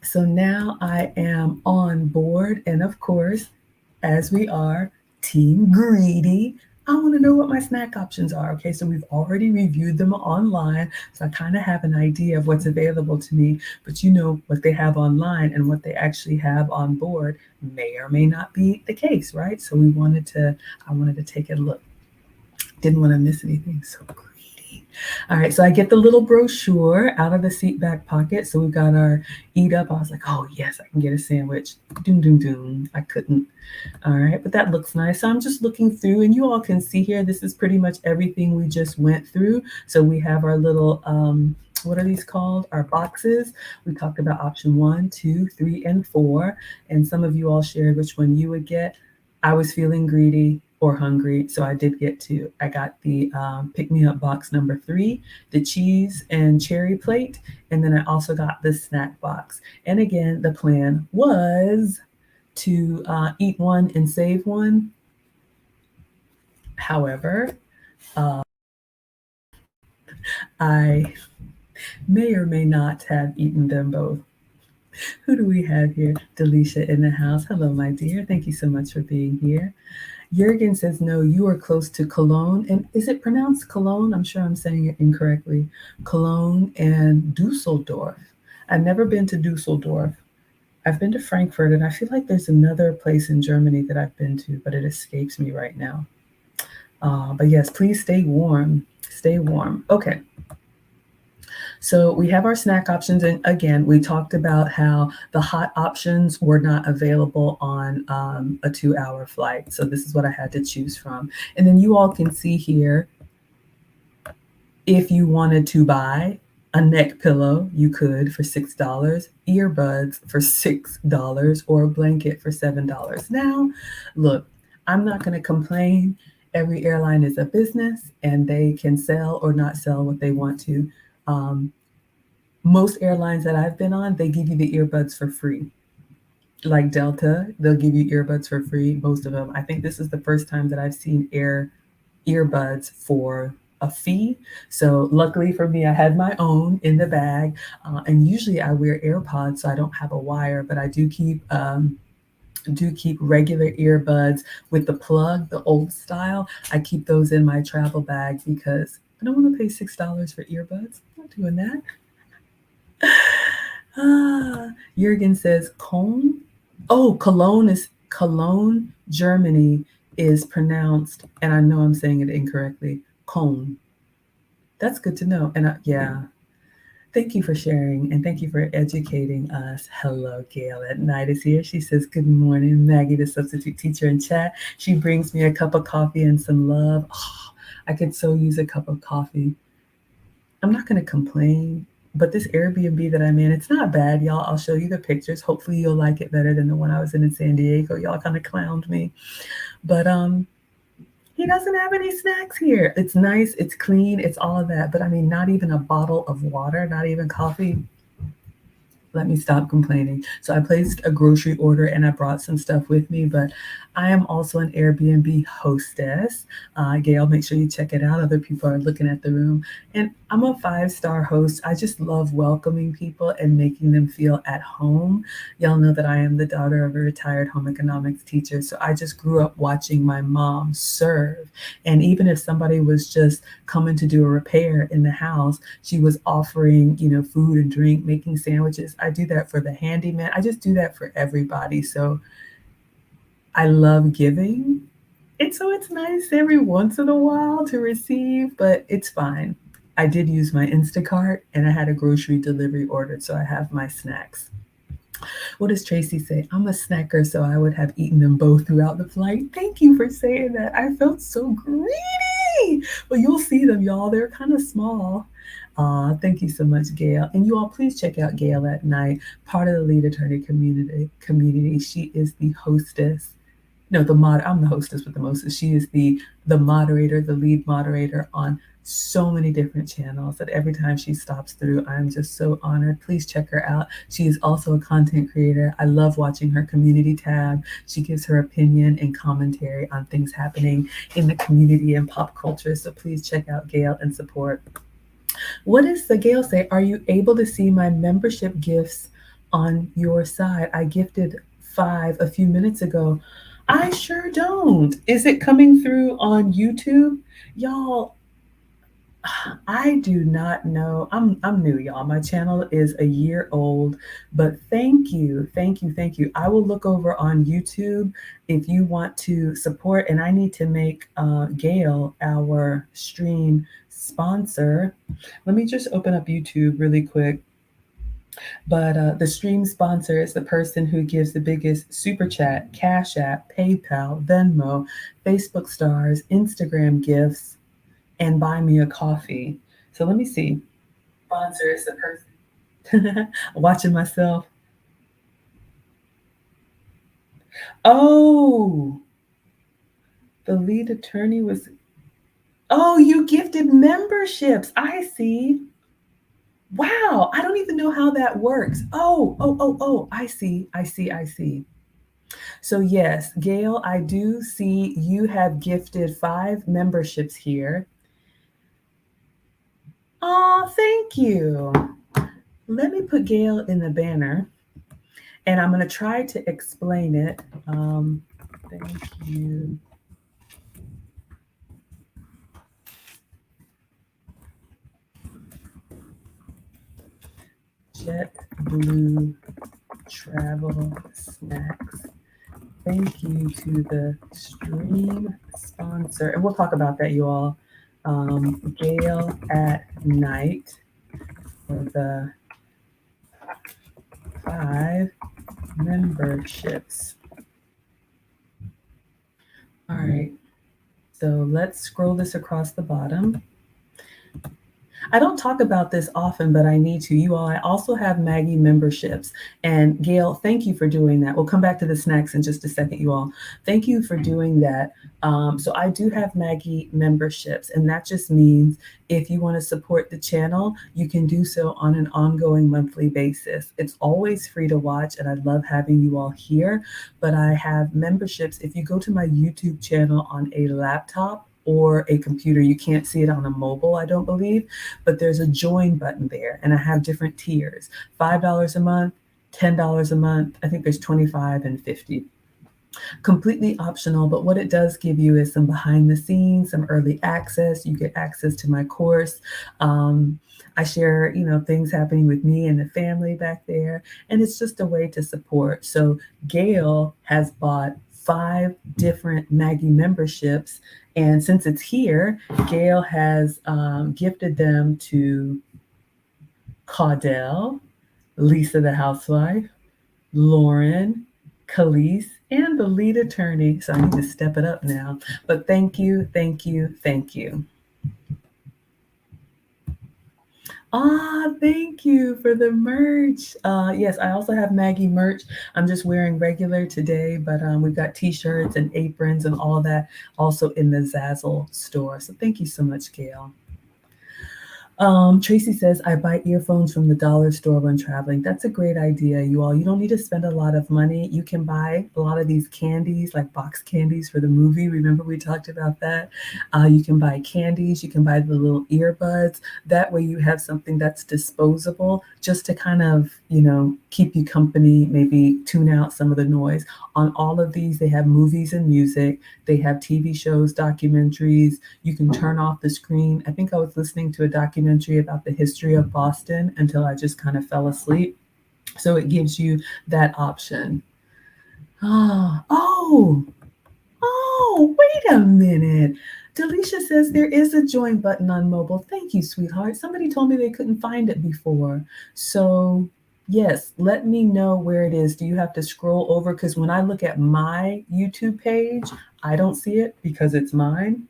So now I am on board, and of course, as we are team greedy, I want to know what my snack options are. Okay, so we've already reviewed them online, so I kind of have an idea of what's available to me, but you know what they have online and what they actually have on board may or may not be the case, right? So I wanted to take a look. Didn't want to miss anything. So greedy. All right, so I get the little brochure out of the seat back pocket. So we've got our eat up. I was like, oh yes, I can get a sandwich. Doom doom doom. I couldn't. All right, but that looks nice. So I'm just looking through, and you all can see here, this is pretty much everything we just went through. So we have our little what are these called? Our boxes. We talked about option 1, 2, 3, and 4, and some of you all shared which one you would get. I was feeling greedy or hungry, so I did get two. I got the pick me up box number 3, the cheese and cherry plate, and then I also got the snack box. And again, the plan was to eat one and save one. However, I may or may not have eaten them both. Who do we have here? Delisha in the house. Hello, my dear. Thank you so much for being here. Jurgen says, no, you are close to Cologne. And is it pronounced Cologne? I'm sure I'm saying it incorrectly. Cologne and Dusseldorf. I've never been to Dusseldorf. I've been to Frankfurt, and I feel like there's another place in Germany that I've been to, but it escapes me right now. But yes, please stay warm. Stay warm. Okay. So we have our snack options. And again, we talked about how the hot options were not available on a 2-hour flight. So this is what I had to choose from. And then you all can see here, if you wanted to buy a neck pillow, you could for $6, earbuds for $6, or a blanket for $7. Now, look, I'm not going to complain. Every airline is a business, and they can sell or not sell what they want to. Most airlines that I've been on, they give you the earbuds for free. Like Delta, they'll give you earbuds for free, most of them. I think this is the first time that I've seen earbuds for a fee. So luckily for me, I had my own in the bag. And usually I wear AirPods, so I don't have a wire, but I do keep do keep regular earbuds with the plug, the old style. I keep those in my travel bag because I don't want to pay $6 for earbuds. I'm not doing that. Ah, Jürgen says Cologne. Oh, Cologne, Germany is pronounced, and I know I'm saying it incorrectly. Cologne. That's good to know. And yeah, thank you for sharing and thank you for educating us. Hello, Gail at night is here. She says, good morning, Maggie, the substitute teacher in chat. She brings me a cup of coffee and some love. Oh, I could so use a cup of coffee. I'm not going to complain, but this Airbnb that I'm in, it's not bad, y'all. I'll show you the pictures. Hopefully you'll like it better than the one I was in San Diego. Y'all kind of clowned me. But he doesn't have any snacks here. It's nice, it's clean, it's all of that. But I mean, not even a bottle of water, not even coffee. Let me stop complaining. So I placed a grocery order and I brought some stuff with me, but I am also an Airbnb hostess. Gail, make sure you check it out. Other people are looking at the room. And I'm a 5-star host. I just love welcoming people and making them feel at home. Y'all know that I am the daughter of a retired home economics teacher. So I just grew up watching my mom serve. And even if somebody was just coming to do a repair in the house, she was offering, food and drink, making sandwiches. I do that for the handyman. I just do that for everybody. So I love giving. And so it's nice every once in a while to receive, but it's fine. I did use my Instacart and I had a grocery delivery ordered, so I have my snacks. What does Tracy say? I'm a snacker, so I would have eaten them both throughout the flight. Thank you for saying that. I felt so greedy. Well, you'll see them, y'all. They're kind of small. Thank you so much, Gail. And you all, please check out Gail at Night, part of the Lead Attorney community. She is the hostess. No, I'm the hostess with the mostest. She is the moderator, the lead moderator on so many different channels that every time she stops through, I'm just so honored. Please check her out. She is also a content creator. I love watching her community tab. She gives her opinion and commentary on things happening in the community and pop culture. So please check out Gail and support. What does the Gail say? Are you able to see my membership gifts on your side? I gifted 5 a few minutes ago. I sure don't. Is it coming through on YouTube? Y'all, I do not know. I'm new, y'all. My channel is a year old, but thank you. I will look over on YouTube if you want to support, and I need to make Gail our stream sponsor. Let me just open up YouTube really quick. But the stream sponsor is the person who gives the biggest super chat, Cash App, PayPal, Venmo, Facebook stars, Instagram gifts, and buy me a coffee. So let me see. Sponsor is the person. Watching myself. Oh, the lead attorney was. Oh, you gifted memberships. I see. Wow, I don't even know how that works. Oh, I see. So yes, Gail, I do see you have gifted 5 memberships here. Oh, thank you. Let me put Gail in the banner, and I'm going to try to explain it. Thank you. JetBlue travel snacks. Thank you to the stream sponsor. And we'll talk about that, you all. Gail at Night for the 5 memberships. All right. So let's scroll this across the bottom. I don't talk about this often, but I need to. You all, I also have Maggie memberships. And Gail, thank you for doing that. We'll come back to the snacks in just a second, you all. Thank you for doing that. So I do have Maggie memberships, and that just means if you want to support the channel, you can do so on an ongoing monthly basis. It's always free to watch, and I love having you all here. But I have memberships. If you go to my YouTube channel on a laptop or a computer, you can't see it on a mobile, I don't believe, but there's a join button there, and I have different tiers: $5 a month, $10 a month. I think there's 25 and 50. Completely optional, but what it does give you is some behind the scenes, some early access. You get access to my course. Um, I share, things happening with me and the family back there, and it's just a way to support. So Gail has bought 5 different Maggie memberships, and since it's here, Gail has gifted them to Caudell, Lisa the housewife, Lauren, Khalees, and the lead attorney. So I need to step it up now. But thank you, thank you, thank you. Thank you for the merch. Yes, I also have Maggie merch. I'm just wearing regular today, but we've got t-shirts and aprons and all of that also in the Zazzle store. So thank you so much, Gail. Tracy says, I buy earphones from the dollar store when traveling. That's a great idea, you all. You don't need to spend a lot of money. You can buy a lot of these candies, like box candies for the movie. Remember we talked about that? You can buy candies. You can buy the little earbuds. That way you have something that's disposable just to kind of, keep you company, maybe tune out some of the noise. On all of these, they have movies and music. They have TV shows, documentaries. You can turn off the screen. I think I was listening to a documentary about the history of Boston until I just kind of fell asleep. So it gives you that option. Ah, wait a minute. Delisha says there is a join button on mobile. Thank you, sweetheart. Somebody told me they couldn't find it before. So, yes, let me know where it is. Do you have to scroll over? Because when I look at my YouTube page, I don't see it because it's mine.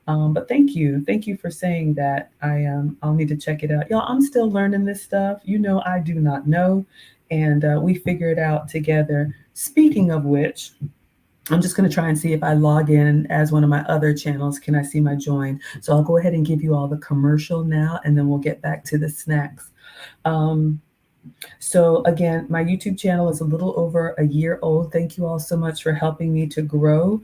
But thank you. Thank you for saying that. I'll need to check it out. Y'all, I'm still learning this stuff. I do not know. And we figure it out together. Speaking of which, I'm just going to try and see if I log in as one of my other channels. Can I see my join? So I'll go ahead and give you all the commercial now, and then we'll get back to the snacks. So again, my YouTube channel is a little over a year old. Thank you all so much for helping me to grow.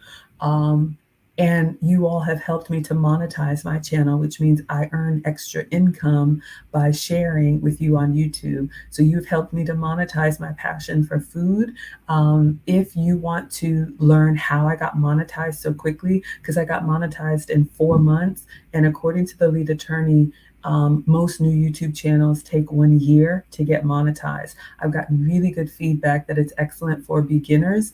And you all have helped me to monetize my channel, which means I earn extra income by sharing with you on YouTube. So you've helped me to monetize my passion for food. If you want to learn how I got monetized so quickly, because I got monetized in 4 months, and according to the lead attorney, most new YouTube channels take 1 year to get monetized. I've gotten really good feedback that it's excellent for beginners.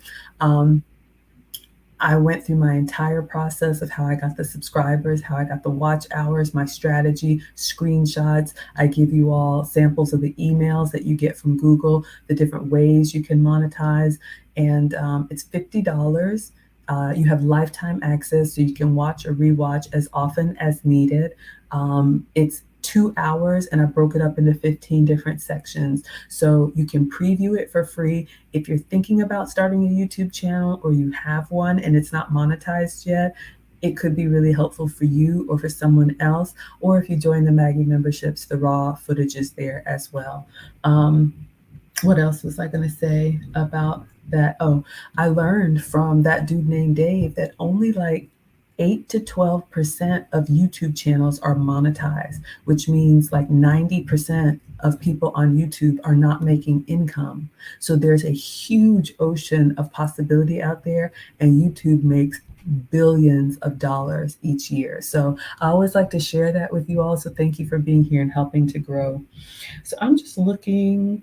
I went through my entire process of how I got the subscribers, how I got the watch hours, my strategy, screenshots. I give you all samples of the emails that you get from Google, the different ways you can monetize. And it's $50. You have lifetime access, so you can watch or rewatch as often as needed. It's 2 hours, and I broke it up into 15 different sections. So you can preview it for free. If you're thinking about starting a YouTube channel or you have one and it's not monetized yet, it could be really helpful for you or for someone else. Or if you join the Maggie memberships, the raw footage is there as well. What else was I going to say about that? Oh, I learned from that dude named Dave that only like 8 to 12% of YouTube channels are monetized, which means like 90% of people on YouTube are not making income. So there's a huge ocean of possibility out there, and YouTube makes billions of dollars each year. So I always like to share that with you all. So thank you for being here and helping to grow. So I'm just looking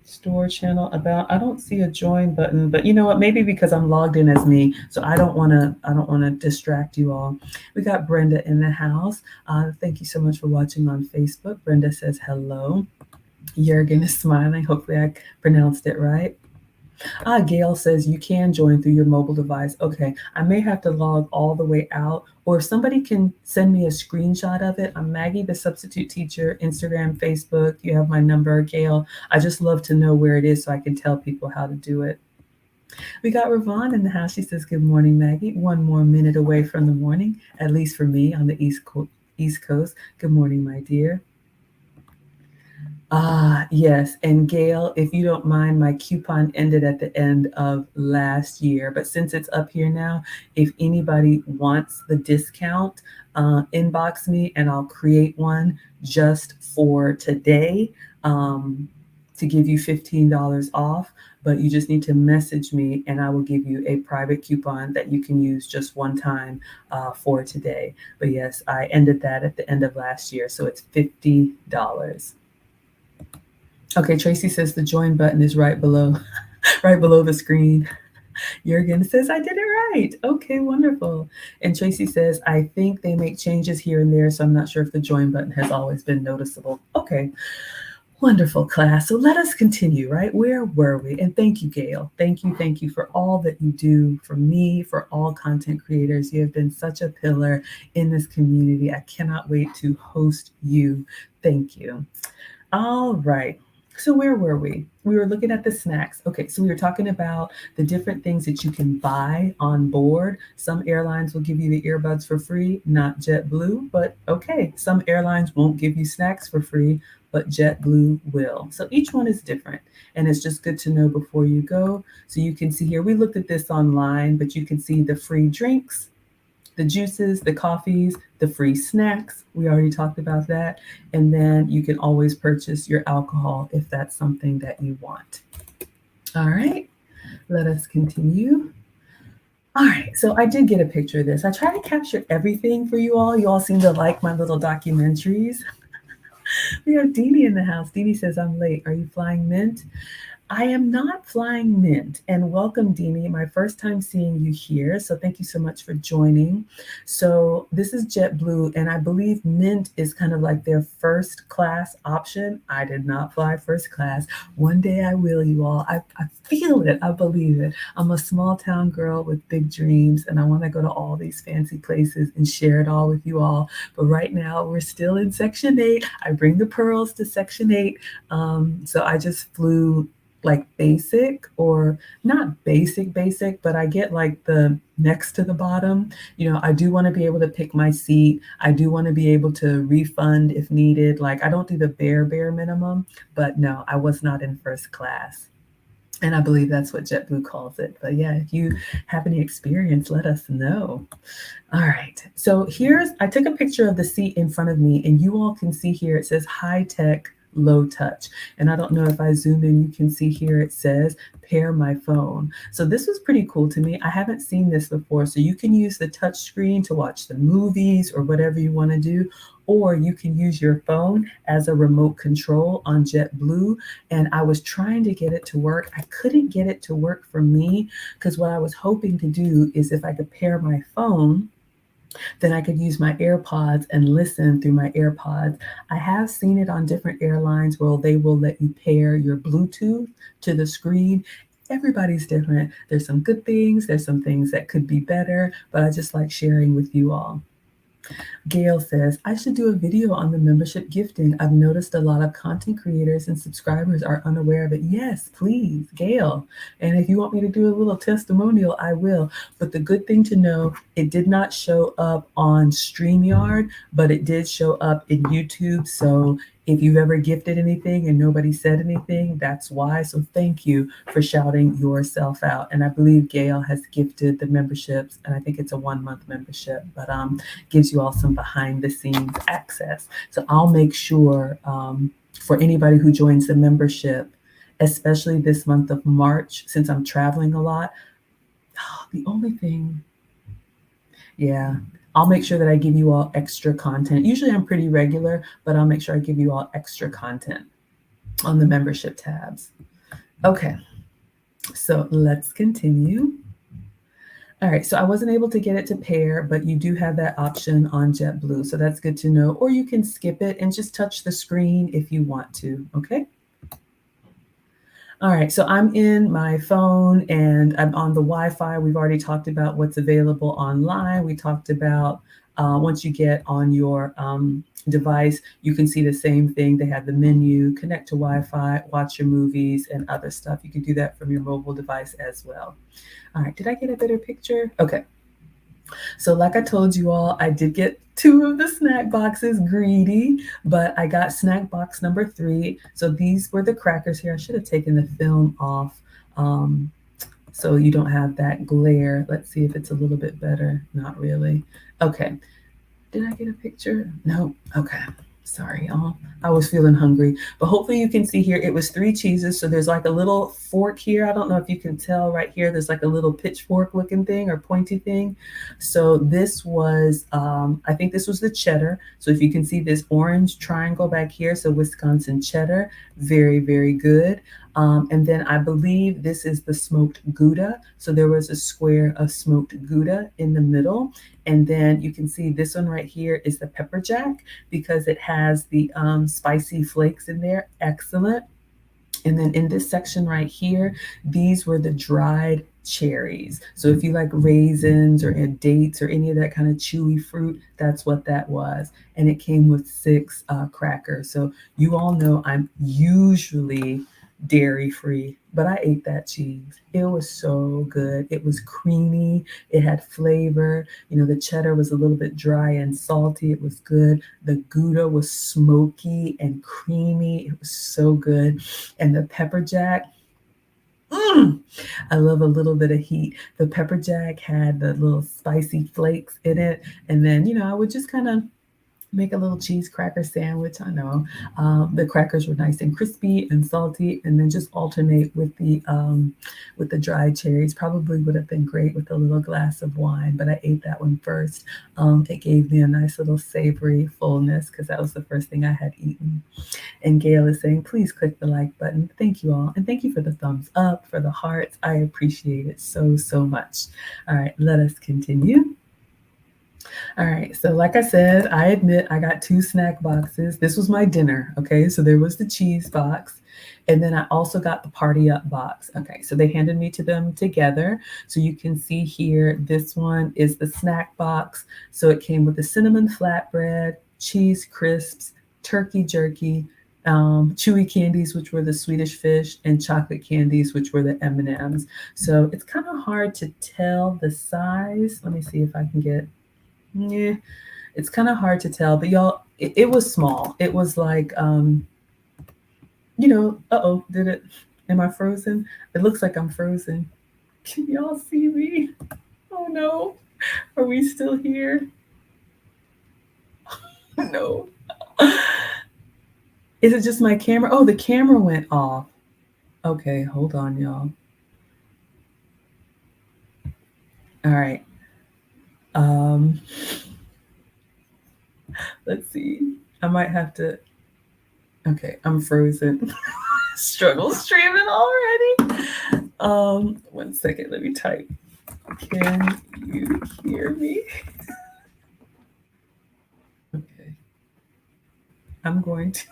store channel about. I don't see a join button, but you know what, maybe because I'm logged in as me, so I don't want to distract you all. We got Brenda in the house. Thank you so much for watching on Facebook. Brenda says hello. Jurgen is smiling. Hopefully I pronounced it right. Gail says you can join through your mobile device. Okay, I may have to log all the way out, or if somebody can send me a screenshot of it. I'm Maggie, the substitute teacher, Instagram, Facebook. You have my number, Gail. I just love to know where it is so I can tell people how to do it. We got Ravon in the house. She says, good morning, Maggie. 1 more minute away from the morning, at least for me on the East Coast. Good morning, my dear. Yes. And Gail, if you don't mind, my coupon ended at the end of last year. But since it's up here now, if anybody wants the discount, inbox me and I'll create one just for today. to give you $15 off, but you just need to message me and I will give you a private coupon that you can use just one time for today. But yes, I ended that at the end of last year, so it's $50. Okay, Tracy says the join button is right below, right below the screen. Jurgen says, I did it right. Okay, wonderful. And Tracy says, I think they make changes here and there, so I'm not sure if the join button has always been noticeable. Okay, wonderful class. So let us continue, right? Where were we? And thank you, Gail. Thank you for all that you do for me, for all content creators. You have been such a pillar in this community. I cannot wait to host you. Thank you. All right. So where were we? We were looking at the snacks. Okay, so we were talking about the different things that you can buy on board. Some airlines will give you the earbuds for free, not JetBlue, but okay. Some airlines won't give you snacks for free, but JetBlue will. So each one is different, and it's just good to know before you go. So you can see here, we looked at this online, but you can see the free drinks, the juices, the coffees, the free snacks. We already talked about that. And then you can always purchase your alcohol if that's something that you want. All right, let us continue. All right, so I did get a picture of this. I try to capture everything for you all. You all seem to like my little documentaries. We have Deanie in the house. Deanie says, I'm late. Are you flying Mint? I am not flying Mint. And welcome, Deanie. My first time seeing you here. So thank you so much for joining. So this is JetBlue, and I believe Mint is kind of like their first class option. I did not fly first class. One day I will, you all. I feel it. I believe it. I'm a small town girl with big dreams, and I want to go to all these fancy places and share it all with you all. But right now, we're still in Section 8. I bring the pearls to Section 8. So I just flew like basic, or not basic, but I get like the next to the bottom. You know, I do want to be able to pick my seat. I do want to be able to refund if needed. Like I don't do the bare minimum, but no, I was not in first class. And I believe that's what JetBlue calls it. But yeah, if you have any experience, let us know. All right. So I took a picture of the seat in front of me, and you all can see here, it says high tech, low touch. And I don't know if I zoom in, you can see here it says pair my phone. So this was pretty cool to me. I haven't seen this before. So you can use the touch screen to watch the movies or whatever you want to do, or you can use your phone as a remote control on JetBlue. And I was trying to get it to work. I couldn't get it to work for me, because what I was hoping to do is if I could pair my phone, then I could use my AirPods and listen through my AirPods. I have seen it on different airlines where they will let you pair your Bluetooth to the screen. Everybody's different. There's some good things, there's some things that could be better, but I just like sharing with you all. Gail says, I should do a video on the membership gifting. I've noticed a lot of content creators and subscribers are unaware of it. Yes, please, Gail. And if you want me to do a little testimonial, I will. But the good thing to know, it did not show up on StreamYard, but it did show up in YouTube. So if you've ever gifted anything and nobody said anything, that's why. So thank you for shouting yourself out. And I believe Gail has gifted the memberships, and I think it's a 1-month membership, but gives you all some behind the scenes access. So I'll make sure for anybody who joins the membership, especially this month of March, since I'm traveling a lot, the only thing, yeah, I'll make sure that I give you all extra content. Usually I'm pretty regular, but I'll make sure I give you all extra content on the membership tabs. Okay, so let's continue. All right, so I wasn't able to get it to pair, but you do have that option on JetBlue, so that's good to know. Or you can skip it and just touch the screen if you want to, okay? All right, so I'm in my phone and I'm on the Wi-Fi. We've already talked about what's available online. We talked about once you get on your device, you can see the same thing. They have the menu, connect to Wi-Fi, watch your movies and other stuff. You can do that from your mobile device as well. All right, did I get a better picture? Okay. So like I told you all, I did get 2 of the snack boxes, greedy, but I got snack box number 3. So these were the crackers here. I should have taken the film off so you don't have that glare. Let's see if it's a little bit better. Not really. Okay. Did I get a picture? No. Okay. Sorry, y'all. I was feeling hungry. But hopefully you can see here it was three cheeses. So there's like a little fork here. I don't know if you can tell right here. There's like a little pitchfork looking thing or pointy thing. So this was, I think this was the cheddar. So if you can see this orange triangle back here, so Wisconsin cheddar, very, very good. And then I believe this is the smoked Gouda. So there was a square of smoked Gouda in the middle. And then you can see this one right here is the pepper jack because it has the spicy flakes in there. Excellent. And then in this section right here, these were the dried cherries. So if you like raisins or dates or any of that kind of chewy fruit, that's what that was. And it came with six crackers. So you all know I'm usually dairy free, but I ate that cheese. It was so good. It was creamy. It had flavor. You know, the cheddar was a little bit dry and salty. It was good. The Gouda was smoky and creamy. It was so good. And the pepper jack, mm, I love a little bit of heat. The pepper jack had the little spicy flakes in it. And then, you know, I would just kind of make a little cheese cracker sandwich. I know the crackers were nice and crispy and salty, and then just alternate with the dried cherries. Probably would have been great with a little glass of wine, but I ate that one first. It gave me a nice little savory fullness because that was the first thing I had eaten. And Gail is saying, please click the like button. Thank you all, and thank you for the thumbs up, for the hearts. I appreciate it so so much. All right, let us continue. All right. So, like I said, I admit I got two snack boxes. This was my dinner. Okay. So, there was the cheese box. And then I also got the party up box. Okay. So, they handed me to them together. So, you can see here, this one is the snack box. So, it came with the cinnamon flatbread, cheese crisps, turkey jerky, chewy candies, which were the Swedish fish, and chocolate candies, which were the M&Ms. So, it's kind of hard to tell the size. Let me see if I can get. Yeah, it's kind of hard to tell, but y'all, it was small. It was like, uh-oh, did it? Am I frozen? It looks like I'm frozen. Can y'all see me? Oh no. Are we still here? No. Is it just my camera? Oh, the camera went off. Okay, hold on, y'all. All right. Um, let's see. I might have to. Okay, I'm frozen. Struggle streaming already. 1 second, let me type. Can you hear me? Okay, I'm going to.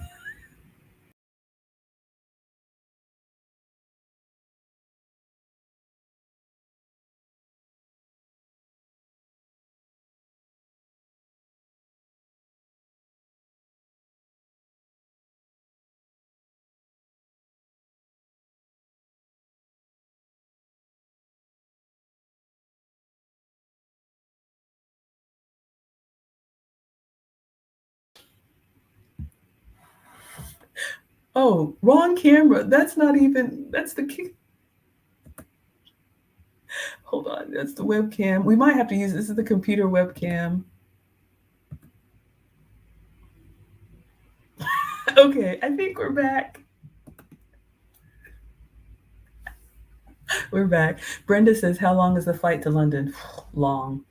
Oh, wrong camera. That's not even. That's the. Hold on. That's the webcam. We might have to use this is the computer webcam. Okay, I think we're back. We're back. Brenda says, "How long is the flight to London?" Long.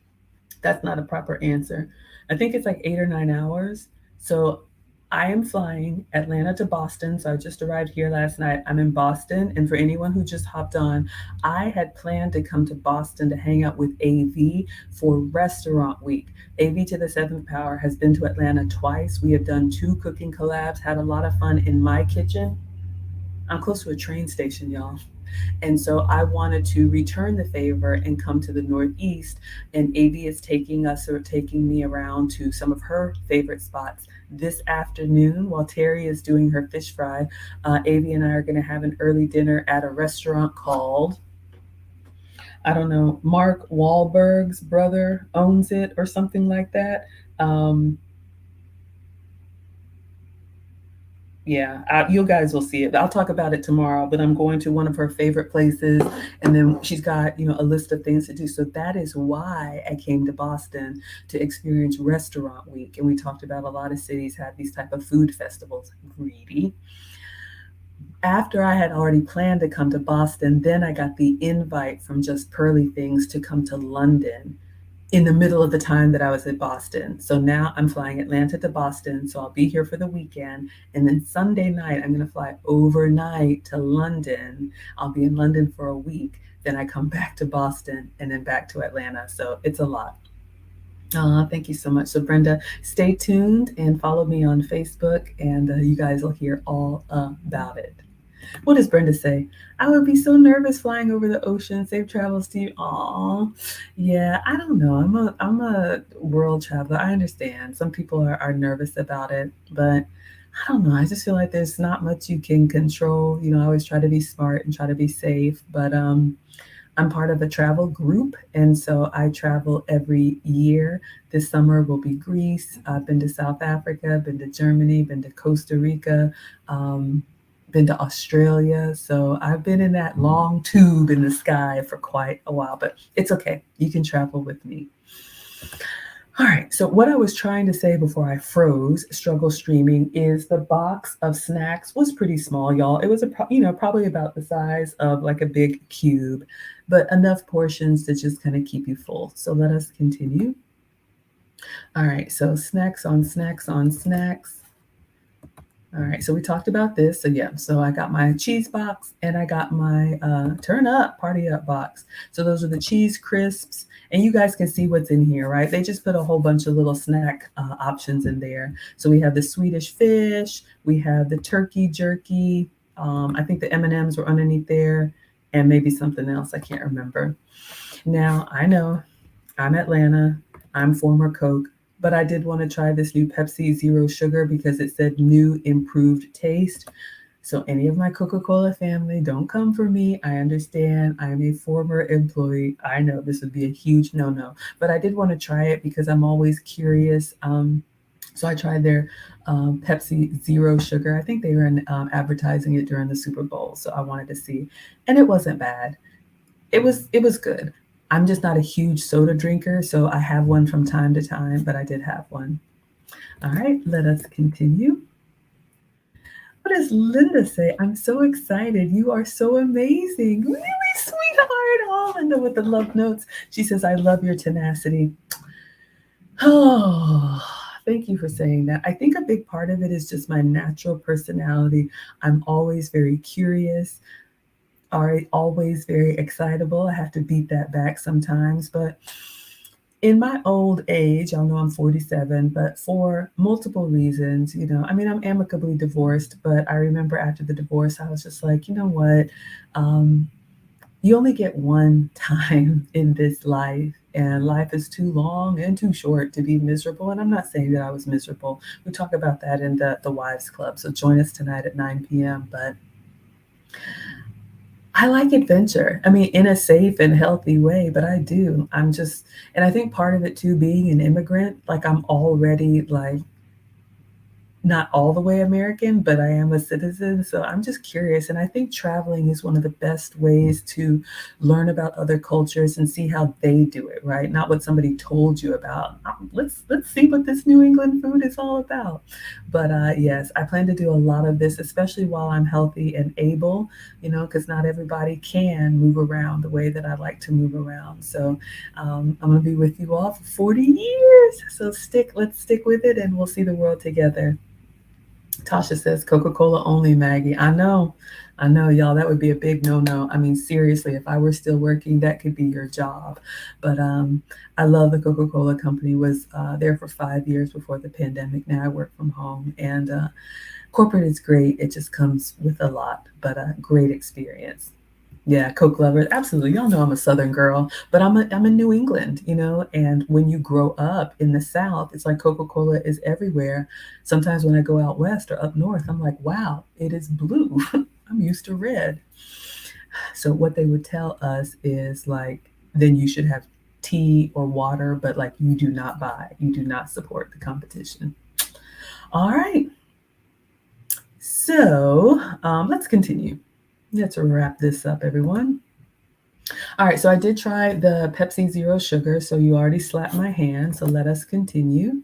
That's not a proper answer. I think it's like 8 or 9 hours. So I am flying Atlanta to Boston. So I just arrived here last night. I'm in Boston. And for anyone who just hopped on, I had planned to come to Boston to hang out with AV for Restaurant Week. AV to the Seventh Power has been to Atlanta twice. We have done two cooking collabs, had a lot of fun in my kitchen. I'm close to a train station, y'all. And so I wanted to return the favor and come to the Northeast. And AV is taking us or taking me around to some of her favorite spots this afternoon while Terry is doing her fish fry. AV and I are going to have an early dinner at a restaurant called, I don't know, Mark Wahlberg's brother owns it or something like that. Um, Yeah, you guys will see it. I'll talk about it tomorrow, but I'm going to one of her favorite places, and then she's got, a list of things to do. So that is why I came to Boston to experience Restaurant Week, and we talked about a lot of cities have these type of food festivals. Greedy. After I had already planned to come to Boston, then I got the invite from Just Pearly Things to come to London in the middle of the time that I was in Boston. So now I'm flying Atlanta to Boston. So I'll be here for the weekend. And then Sunday night, I'm going to fly overnight to London. I'll be in London for a week. Then I come back to Boston and then back to Atlanta. So it's a lot. Thank you so much. So, Brenda, stay tuned and follow me on Facebook, and you guys will hear all about it. What does Brenda say? I would be so nervous flying over the ocean. Safe travels to you. Aw, yeah. I don't know. I'm a world traveler. I understand. Some people are nervous about it, but I don't know. I just feel like there's not much you can control. I always try to be smart and try to be safe, but I'm part of a travel group, and so I travel every year. This summer will be Greece. I've been to South Africa, been to Germany, been to Costa Rica, um, been to Australia. So I've been in that long tube in the sky for quite a while, but it's okay. You can travel with me. All right. So what I was trying to say before I froze, struggle streaming, is the box of snacks was pretty small, y'all. It was probably about the size of like a big cube, but enough portions to just kind of keep you full. So let us continue. All right. So snacks on snacks on snacks. All right, so we talked about this. So yeah, so I got my cheese box and I got my turn up, party up box. So those are the cheese crisps, and you guys can see what's in here, right? They just put a whole bunch of little snack options in there. So we have the Swedish fish, we have the turkey jerky. I think the M&Ms were underneath there, and maybe something else. I can't remember. Now I know I'm Atlanta. I'm former Coke, but I did want to try this new Pepsi Zero Sugar because it said new improved taste. So, any of my Coca Cola family, don't come for me. I understand. I am a former employee. I know this would be a huge no no, but I did want to try it because I'm always curious. So, I tried their Pepsi Zero Sugar. I think they were advertising it during the Super Bowl. So, I wanted to see, and it wasn't bad. It was good. I'm just not a huge soda drinker, so I have one from time to time, but I did have one. All right, let us continue. What does Linda say? I'm so excited. You are so amazing. Really, sweetheart. Oh, Linda with the love notes. She says, I love your tenacity. Oh, thank you for saying that. I think a big part of it is just my natural personality. I'm always very curious, are always very excitable. I have to beat that back sometimes, but in my old age, I know I'm 47, but for multiple reasons, I mean, I'm amicably divorced, but I remember after the divorce, I was just like, you know what? Um, you only get one time in this life, and life is too long and too short to be miserable. And I'm not saying that I was miserable. We talk about that in the Wives Club. So join us tonight at 9 p.m. But I like adventure. I mean, in a safe and healthy way, but I do. And I think part of it too, being an immigrant, like I'm already like not all the way American, but I am a citizen. So I'm just curious. And I think traveling is one of the best ways to learn about other cultures and see how they do it, right? Not what somebody told you about. Let's see what this New England food is all about. But yes, I plan to do a lot of this, especially while I'm healthy and able, because not everybody can move around the way that I like to move around. So I'm gonna be with you all for 40 years. So let's stick with it, and we'll see the world together. Tasha says Coca Cola only, Maggie. I know, y'all. That would be a big no no. I mean, seriously, if I were still working, that could be your job. But I love the Coca Cola company. Was there for 5 years before the pandemic. Now I work from home, and corporate is great. It just comes with a lot, but a great experience. Yeah, Coke lovers, absolutely. Y'all know I'm a Southern girl, but I'm in New England, and when you grow up in the South, it's like Coca-Cola is everywhere. Sometimes when I go out west or up north, I'm like, wow, it is blue. I'm used to red. So what they would tell us is like, then you should have tea or water, but like you do not buy, you do not support the competition. All right. So let's continue. Let's wrap this up, everyone. All right, so I did try the Pepsi Zero Sugar, so you already slapped my hand, so let us continue.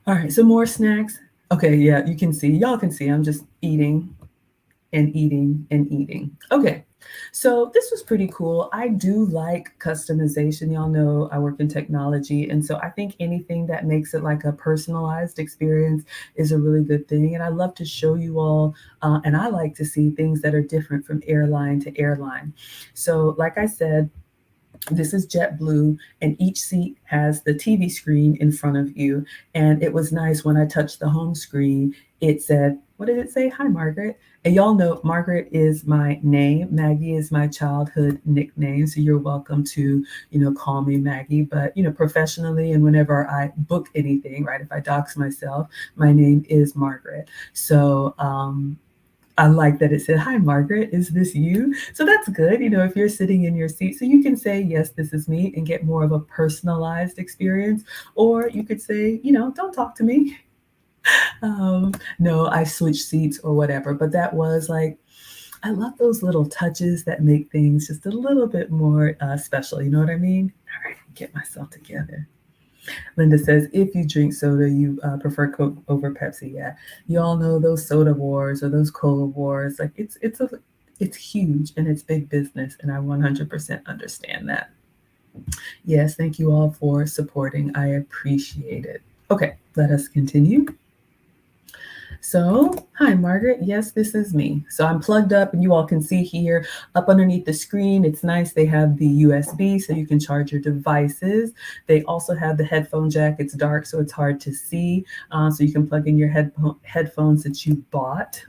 All right, so more snacks. Okay, yeah, you can see, y'all can see, I'm just eating and eating and eating. Okay, so this was pretty cool. I do like customization. Y'all know I work in technology, and so I think anything that makes it like a personalized experience is a really good thing. And I love to show you all, and I like to see things that are different from airline to airline. So, like I said, this is JetBlue, and each seat has the TV screen in front of you. And it was nice when I touched the home screen, it said, what did it say? Hi, Margaret. And y'all know Margaret is my name. Maggie is my childhood nickname. So you're welcome to, call me Maggie. But, professionally and whenever I book anything, right, if I dox myself, my name is Margaret. So, I like that it said, Hi, Margaret, is this you? So that's good, if you're sitting in your seat. So you can say, Yes, this is me, and get more of a personalized experience. Or you could say, Don't talk to me. No, I switched seats or whatever. But that was like, I love those little touches that make things just a little bit more special. You know what I mean? All right, get myself together. Linda says, if you drink soda, you prefer Coke over Pepsi. Yeah, you all know those soda wars or those cola wars. Like it's huge and it's big business, and I 100% understand that. Yes, thank you all for supporting. I appreciate it. Okay, let us continue. So, hi, Margaret. Yes, this is me. So I'm plugged up, and you all can see here up underneath the screen. It's nice. They have the USB so you can charge your devices. They also have the headphone jack. It's dark, so it's hard to see. So you can plug in your headphones that you bought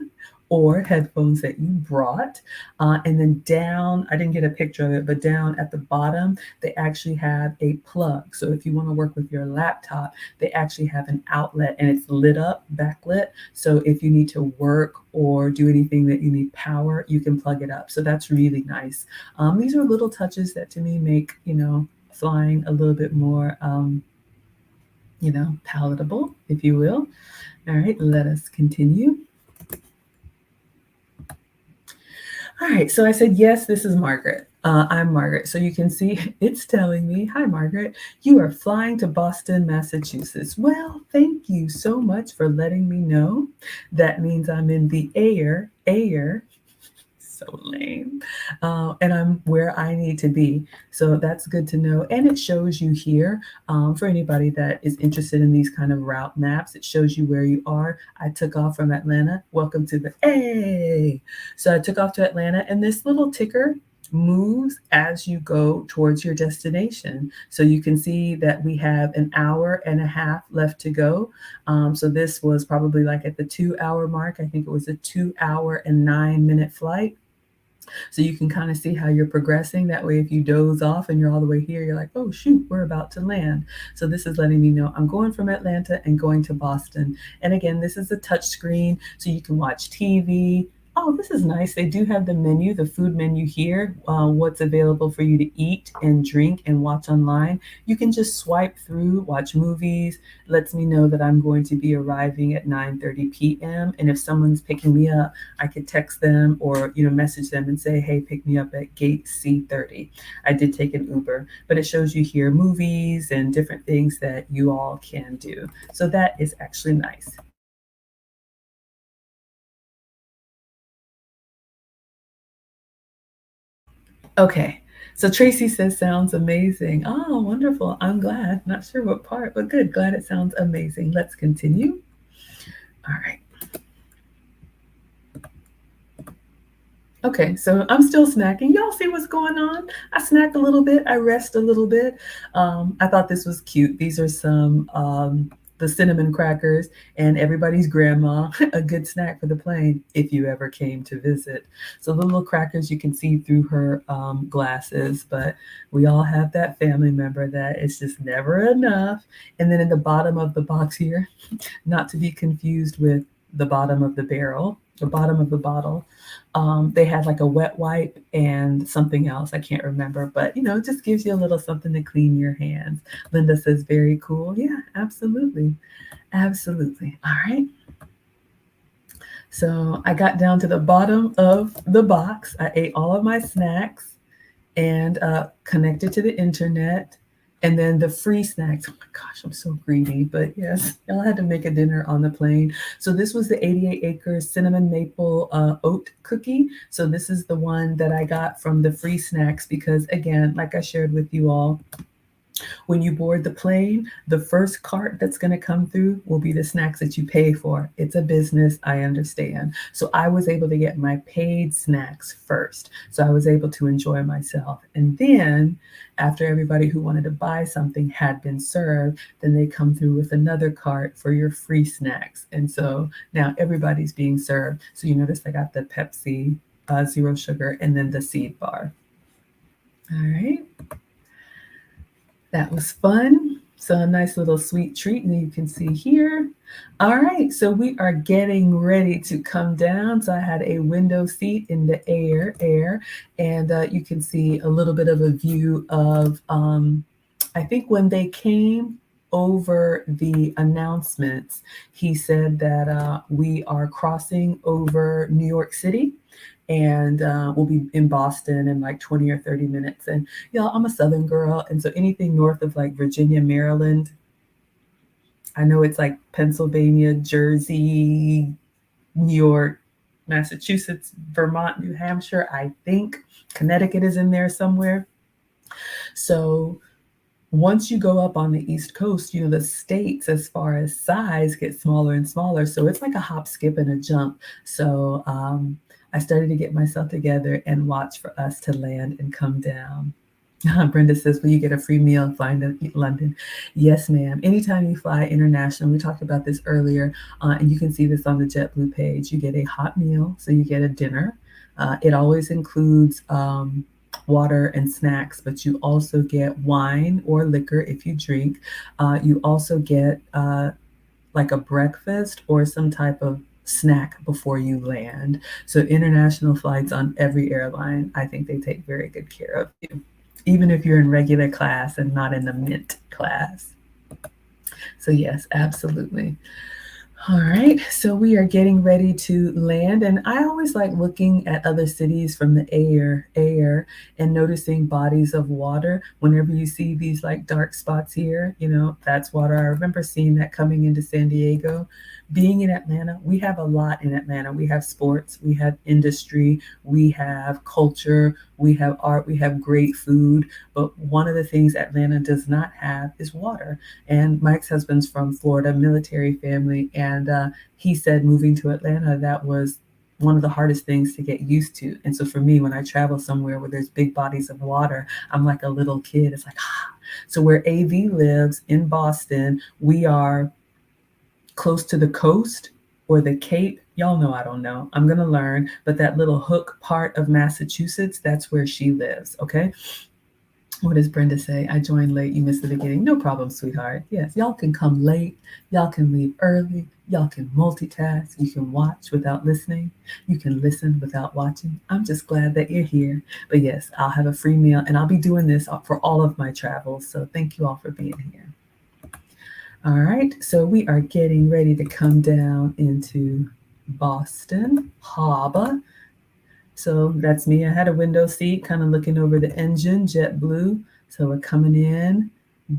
or headphones that you brought. And then down, I didn't get a picture of it, but down at the bottom, they actually have a plug. So if you want to work with your laptop, they actually have an outlet, and it's lit up, backlit. So if you need to work or do anything that you need power, you can plug it up. So that's really nice. These are little touches that to me make, flying a little bit more, palatable, if you will. All right, let us continue. All right, so I said, yes, this is Margaret. I'm Margaret. So you can see it's telling me, hi, Margaret, you are flying to Boston, Massachusetts. Well, thank you so much for letting me know. That means I'm in the air, so lame, and I'm where I need to be. So that's good to know. And it shows you here, for anybody that is interested in these kind of route maps, it shows you where you are. I took off from Atlanta. Welcome to the A. So I took off to Atlanta, and this little ticker moves as you go towards your destination. So you can see that we have an hour and a half left to go. So this was probably like at the 2 hour mark. I think it was a 2 hour and 9 minute flight. So you can kind of see how you're progressing. That way, if you doze off and you're all the way here, you're like, oh, shoot, we're about to land. So this is letting me know I'm going from Atlanta and going to Boston. And again, this is a touch screen, so you can watch TV. Oh, this is nice. They do have the menu, the food menu here, what's available for you to eat and drink and watch online. You can just swipe through, watch movies. Lets me know that I'm going to be arriving at 9:30 p.m. And if someone's picking me up, I could text them or message them and say, hey, pick me up at gate C30. I did take an Uber, but it shows you here movies and different things that you all can do. So that is actually nice. Okay. So Tracy says sounds amazing. Oh, wonderful. I'm glad. Not sure what part, but good. Glad it sounds amazing. Let's continue. All right. Okay, so I'm still snacking. Y'all see what's going on? I snack a little bit. I rest a little bit. I thought this was cute. These are some the cinnamon crackers and everybody's grandma, a good snack for the plane if you ever came to visit. So the little crackers you can see through her glasses, but we all have that family member that it's just never enough. And then in the bottom of the box here, not to be confused with the bottom of the barrel, the bottom of the bottle. They had like a wet wipe and something else. I can't remember, but it just gives you a little something to clean your hands. Linda says, very cool. Yeah, absolutely. Absolutely. All right. So I got down to the bottom of the box. I ate all of my snacks and connected to the internet. And then the free snacks. Oh my gosh, I'm so greedy. But yes, y'all had to make a dinner on the plane. So this was the 88 acre cinnamon maple oat cookie. So this is the one that I got from the free snacks because, again, like I shared with you all, when you board the plane, the first cart that's going to come through will be the snacks that you pay for. It's a business, I understand. So I was able to get my paid snacks first. So I was able to enjoy myself. And then, after everybody who wanted to buy something had been served, then they come through with another cart for your free snacks. And so now everybody's being served. So you notice I got the Pepsi zero sugar and then the seed bar. All right. That was fun. So a nice little sweet treat, and you can see here. All right, so we are getting ready to come down. So I had a window seat in the air, and you can see a little bit of a view of, I think when they came over the announcements, he said that we are crossing over New York City and we'll be in Boston in like 20 or 30 minutes. And y'all, I'm a Southern girl, and so anything north of like Virginia, Maryland, I know it's like Pennsylvania, Jersey, New York, Massachusetts, Vermont, New Hampshire, I think. Connecticut is in there somewhere. So once you go up on the East Coast, you know, the states as far as size get smaller and smaller. So it's like a hop, skip, and a jump. So I started to get myself together and watch for us to land and come down. Brenda says, will you get a free meal flying to London? Yes, ma'am. Anytime you fly international, we talked about this earlier, and you can see this on the JetBlue page, you get a hot meal, so you get a dinner. It always includes water and snacks, but you also get wine or liquor if you drink. You also get like a breakfast or some type of snack before you land. So international flights on every airline, I think they take very good care of you, even if you're in regular class and not in the mint class. So yes, absolutely. All right, so we are getting ready to land, and I always like looking at other cities from the air, and noticing bodies of water. Whenever you see these like dark spots here, you know that's water. I remember seeing that coming into San Diego. Being in Atlanta, we have a lot in Atlanta. We have sports, we have industry, we have culture, we have art, we have great food. But one of the things Atlanta does not have is water. And Mike's husband's from Florida, military family, and he said moving to Atlanta, that was one of the hardest things to get used to. And so for me, when I travel somewhere where there's big bodies of water, I'm like a little kid. It's like, ah. So where AV lives in Boston, we are close to the coast or the Cape. Y'all know I don't know. I'm going to learn. But that little hook part of Massachusetts, that's where she lives. Okay. What does Brenda say? I joined late. You missed the beginning. No problem, sweetheart. Yes, y'all can come late. Y'all can leave early. Y'all can multitask. You can watch without listening. You can listen without watching. I'm just glad that you're here. But yes, I'll have a free meal, and I'll be doing this for all of my travels. So thank you all for being here. All right, so we are getting ready to come down into Boston Harbor. So that's me. I had a window seat, kind of looking over the engine, JetBlue. So we're coming in,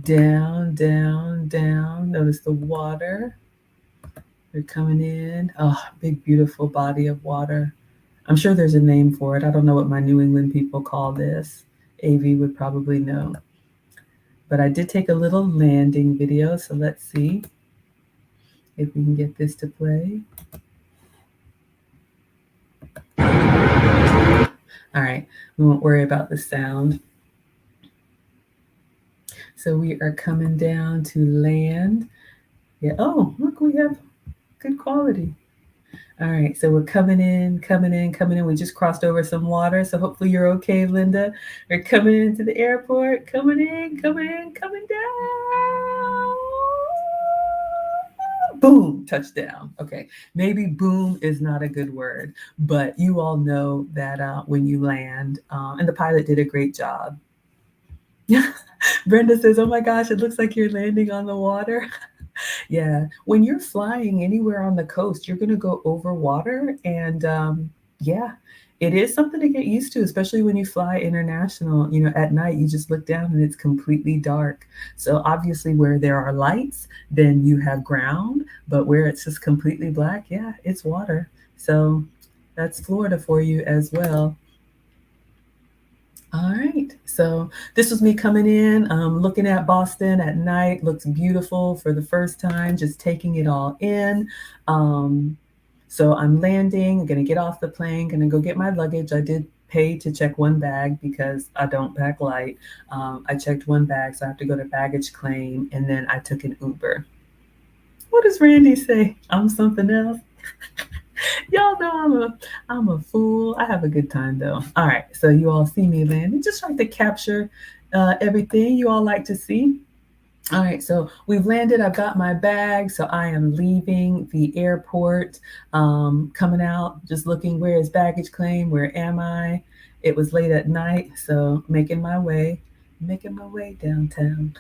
down, down, down. Notice the water. We're coming in. Oh, big, beautiful body of water. I'm sure there's a name for it. I don't know what my New England people call this. AV would probably know. But I did take a little landing video, so let's see if we can get this to play. All right, we won't worry about the sound. So we are coming down to land. Yeah, oh, look, we have good quality. All right, so we're coming in, coming in, coming in. We just crossed over some water, so hopefully you're okay, Linda. We're coming into the airport, coming in, coming in, coming down. Boom, touchdown. Okay, maybe boom is not a good word, but you all know that when you land, and the pilot did a great job. Brenda says, oh my gosh, it looks like you're landing on the water. Yeah, when you're flying anywhere on the coast, you're going to go over water. And yeah, it is something to get used to, especially when you fly international. At night, you just look down and it's completely dark. So, obviously, where there are lights, then you have ground. But where it's just completely black, yeah, it's water. So, that's Florida for you as well. All right. So this was me coming in, looking at Boston at night. Looks beautiful for the first time, just taking it all in. Um, so I'm landing, going to get off the plane, going to go get my luggage. I did pay to check one bag because I don't pack light. I checked one bag, so I have to go to baggage claim, and then I took an Uber. What does Randy say? I'm something else. Y'all know I'm a fool. I have a good time though. All right, so you all see me land. Just like to capture everything you all like to see. All right, so we've landed. I've got my bag, so I am leaving the airport. Coming out, just looking where is baggage claim. Where am I? It was late at night, so making my way downtown.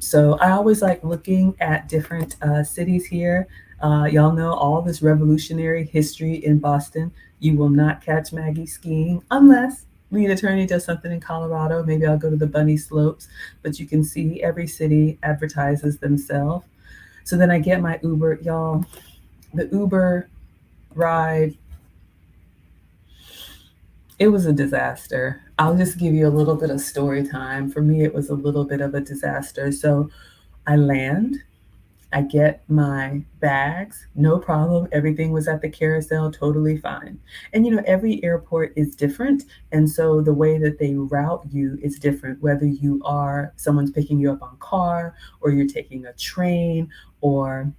So I always like looking at different cities here. Y'all know all this revolutionary history in Boston. You will not catch Maggie skiing unless lead attorney does something in Colorado. Maybe I'll go to the bunny slopes, but you can see every city advertises themselves. So then I get my Uber, y'all. The Uber ride, it was a disaster. I'll just give you a little bit of story time. For me, it was a little bit of a disaster. So I land, I get my bags, no problem. Everything was at the carousel, totally fine. And every airport is different. And so the way that they route you is different, whether you are someone's picking you up on car, or you're taking a train, or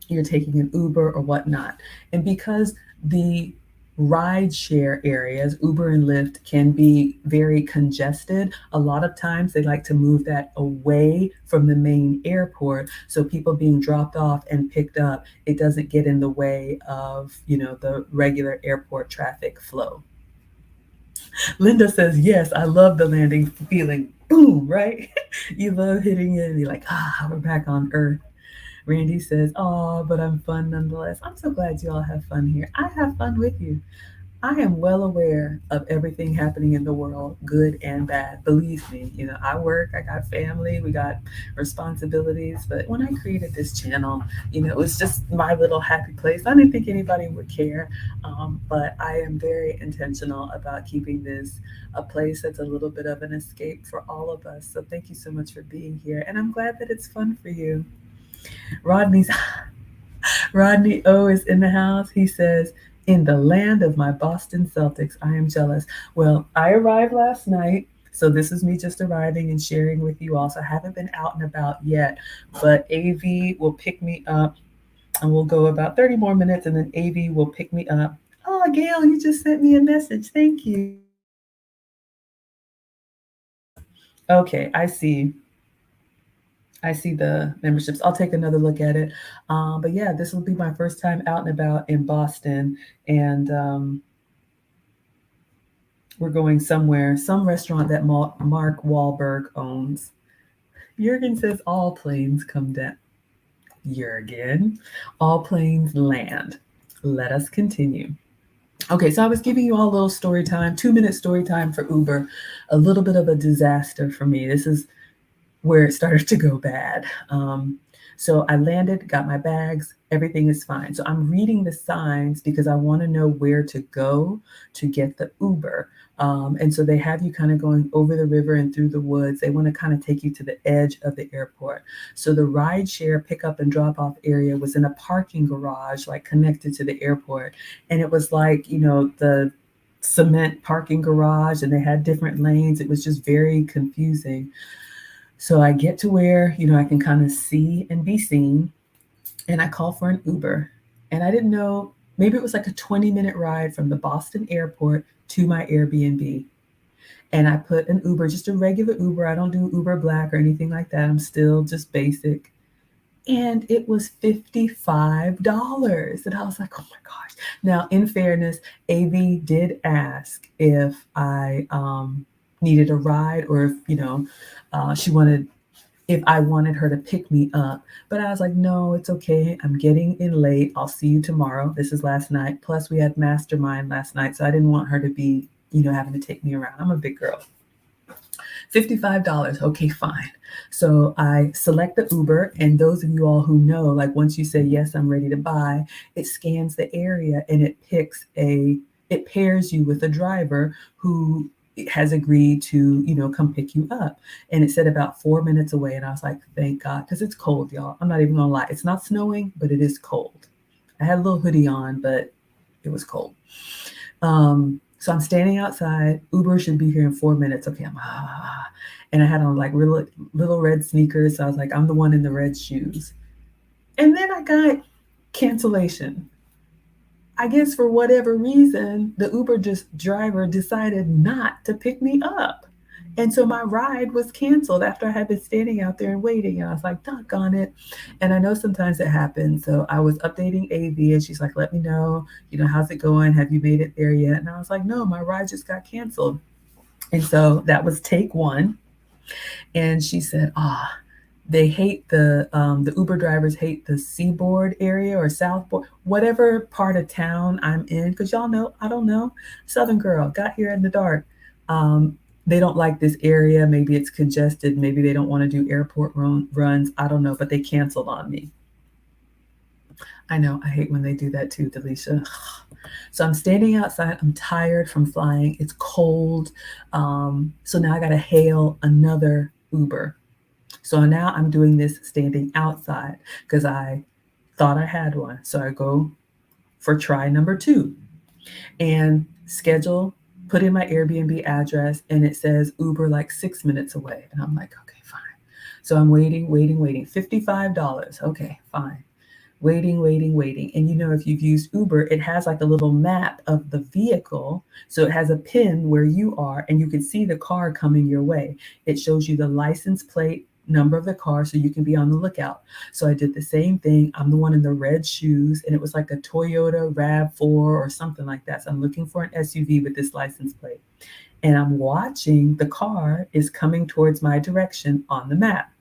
you're taking an Uber or whatnot. And because the ride share areas, Uber and Lyft, can be very congested, a lot of times they like to move that away from the main airport. So people being dropped off and picked up, it doesn't get in the way of, the regular airport traffic flow. Linda says, yes, I love the landing feeling. Boom, right? You love hitting it and you're like, we're back on Earth. Randy says, "Oh, but I'm fun nonetheless." I'm so glad you all have fun here. I have fun with you. I am well aware of everything happening in the world, good and bad. Believe me, I work, I got family, we got responsibilities. But when I created this channel, it was just my little happy place. I didn't think anybody would care, but I am very intentional about keeping this a place that's a little bit of an escape for all of us. So thank you so much for being here, and I'm glad that it's fun for you. Rodney's Rodney O is in the house. He says, "In the land of my Boston Celtics, I am jealous." Well, I arrived last night, so this is me just arriving and sharing with you all. So I haven't been out and about yet, but AV will pick me up, and we'll go about 30 more minutes, and then AV will pick me up. Oh, Gail, you just sent me a message. Thank you. Okay, I see the memberships. I'll take another look at it. But yeah, this will be my first time out and about in Boston. And we're going somewhere, some restaurant that Mark Wahlberg owns. Jurgen says all planes come down. Jurgen, all planes land. Let us continue. Okay, so I was giving you all a little story time, 2 minute story time for Uber. A little bit of a disaster for me. This is where it started to go bad. So I landed, got my bags, everything is fine. So I'm reading the signs because I want to know where to go to get the Uber. And so they have you kind of going over the river and through the woods. They want to kind of take you to the edge of the airport. So the ride share pickup and drop off area was in a parking garage, like connected to the airport. And it was like, the cement parking garage, and they had different lanes. It was just very confusing. So I get to where, I can kind of see and be seen, and I call for an Uber. And I didn't know, maybe it was like a 20-minute ride from the Boston airport to my Airbnb. And I put an Uber, just a regular Uber. I don't do Uber Black or anything like that. I'm still just basic. And it was $55. And I was like, oh my gosh. Now, in fairness, AV did ask if I needed a ride, or if, she wanted if I wanted her to pick me up. But I was like, no, it's okay. I'm getting in late. I'll see you tomorrow. This is last night. Plus, we had mastermind last night. So I didn't want her to be, having to take me around. I'm a big girl. $55. Okay, fine. So I select the Uber, and those of you all who know, like once you say, yes, I'm ready to buy, it scans the area and it pairs you with a driver who has agreed to, come pick you up. And it said about 4 minutes away. And I was like, thank God, because it's cold, y'all. I'm not even gonna lie. It's not snowing, but it is cold. I had a little hoodie on, but it was cold. So I'm standing outside. Uber should be here in 4 minutes. Okay, and I had on like little red sneakers. So I was like, I'm the one in the red shoes. And then I got cancellation. I guess for whatever reason, the Uber driver decided not to pick me up. And so my ride was canceled after I had been standing out there and waiting. And I was like, doggone it. And I know sometimes it happens. So I was updating AV and she's like, let me know, how's it going? Have you made it there yet? And I was like, no, my ride just got canceled. And so that was take one. And she said, they hate the Uber drivers hate the seaboard area or southboard, whatever part of town I'm in. Because y'all know, I don't know, Southern girl, got here in the dark. They don't like this area. Maybe it's congested. Maybe they don't want to do airport runs. I don't know, but they canceled on me. I know, I hate when they do that too, Delisha. So I'm standing outside. I'm tired from flying. It's cold. So now I got to hail another Uber. So now I'm doing this standing outside because I thought I had one. So I go for try number 2 and schedule, put in my Airbnb address, and it says Uber like 6 minutes away. And I'm like, okay, fine. So I'm waiting. $55. Okay, fine. Waiting. And if you've used Uber, it has like a little map of the vehicle. So it has a pin where you are, and you can see the car coming your way. It shows you the license plate number of the car so you can be on the lookout. So I did the same thing. I'm the one in the red shoes, and it was like a Toyota RAV4 or something like that. So I'm looking for an SUV with this license plate. And I'm watching the car is coming towards my direction on the map.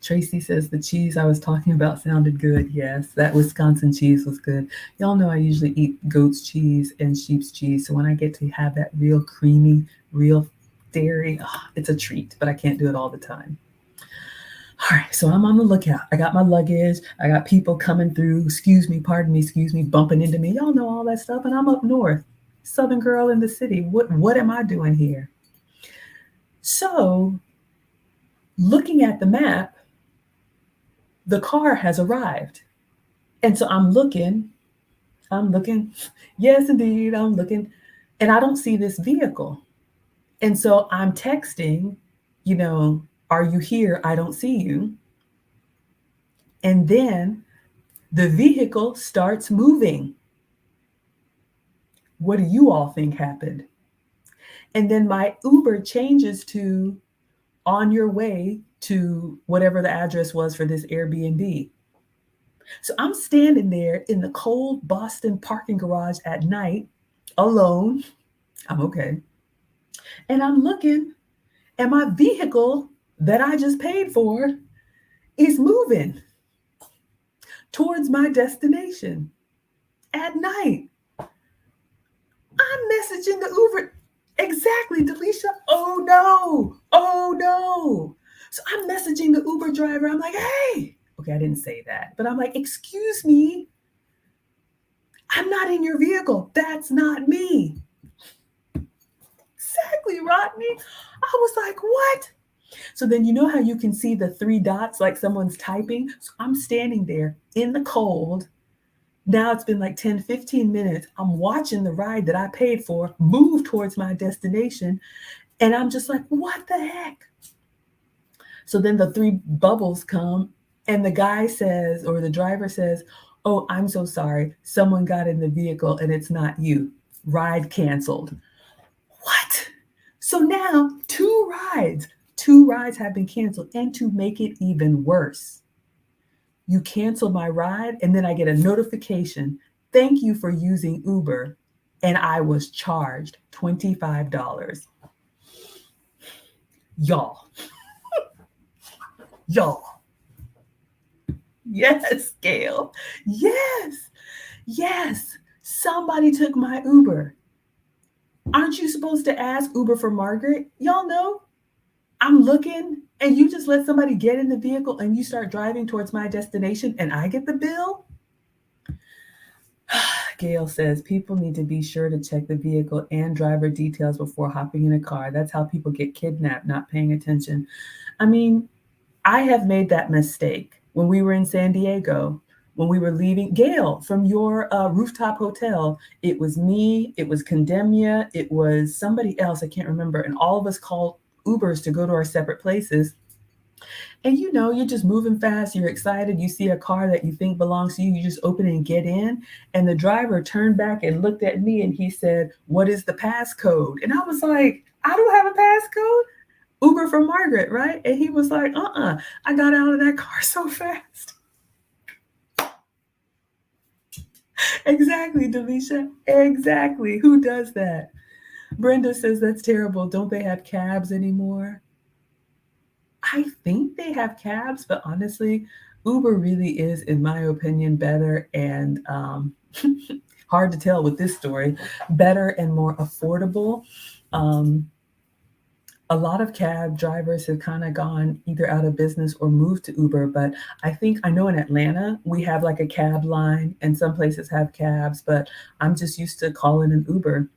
Tracy says the cheese I was talking about sounded good. Yes, that Wisconsin cheese was good. Y'all know I usually eat goat's cheese and sheep's cheese. So when I get to have that real creamy, real dairy, it's a treat, but I can't do it all the time. All right, so I'm on the lookout. I got my luggage. I got people coming through. Excuse me, bumping into me. Y'all know all that stuff. And I'm up north, Southern girl in the city. What am I doing here? So looking at the map, the car has arrived. And so I'm looking. Yes, indeed, I'm looking. And I don't see this vehicle. And so I'm texting, are you here? I don't see you. And then the vehicle starts moving. What do you all think happened? And then my Uber changes to on your way to whatever the address was for this Airbnb. So I'm standing there in the cold Boston parking garage at night, alone. I'm okay. And I'm looking, and my vehicle that I just paid for is moving towards my destination at night. I'm messaging the Uber. Exactly, Delisha. Oh no. So I'm messaging the Uber driver. I'm like, hey. Okay, I didn't say that, but I'm like, excuse me. I'm not in your vehicle. That's not me. Exactly, Rodney. I was like, what? So then you know how you can see the 3 dots like someone's typing? So I'm standing there in the cold. Now it's been like 10, 15 minutes. I'm watching the ride that I paid for move towards my destination. And I'm just like, what the heck? So then the 3 bubbles come and the guy says, or the driver says, oh, I'm so sorry. Someone got in the vehicle and it's not you. Ride canceled. What? So now 2 rides have been canceled. And to make it even worse, you cancel my ride and then I get a notification. Thank you for using Uber. And I was charged $25. Y'all. Y'all. Yes, Gail. Yes. Yes. Somebody took my Uber. Aren't you supposed to ask Uber for Margaret? Y'all know I'm looking and you just let somebody get in the vehicle and you start driving towards my destination and I get the bill? Gail says people need to be sure to check the vehicle and driver details before hopping in a car. That's how people get kidnapped, not paying attention. I mean, I have made that mistake when we were in San Diego. When we were leaving, Gail, from your rooftop hotel, it was me, it was Condemnia, it was somebody else, I can't remember, and all of us called Ubers to go to our separate places. And you know, you're just moving fast, you're excited, you see a car that you think belongs to you, you just open it and get in. And the driver turned back and looked at me and he said, "What is the passcode?" And I was like, "I don't have a passcode." Uber for Margaret, right? And he was like, I got out of that car so fast. Exactly, Delisha. Exactly. Who does that? Brenda says that's terrible. Don't they have cabs anymore? I think they have cabs, but honestly, Uber really is, in my opinion, better and hard to tell with this story, better and more affordable. Um, a lot of cab drivers have kind of gone either out of business or moved to Uber. But I know in Atlanta, we have like a cab line and some places have cabs, but I'm just used to calling an Uber.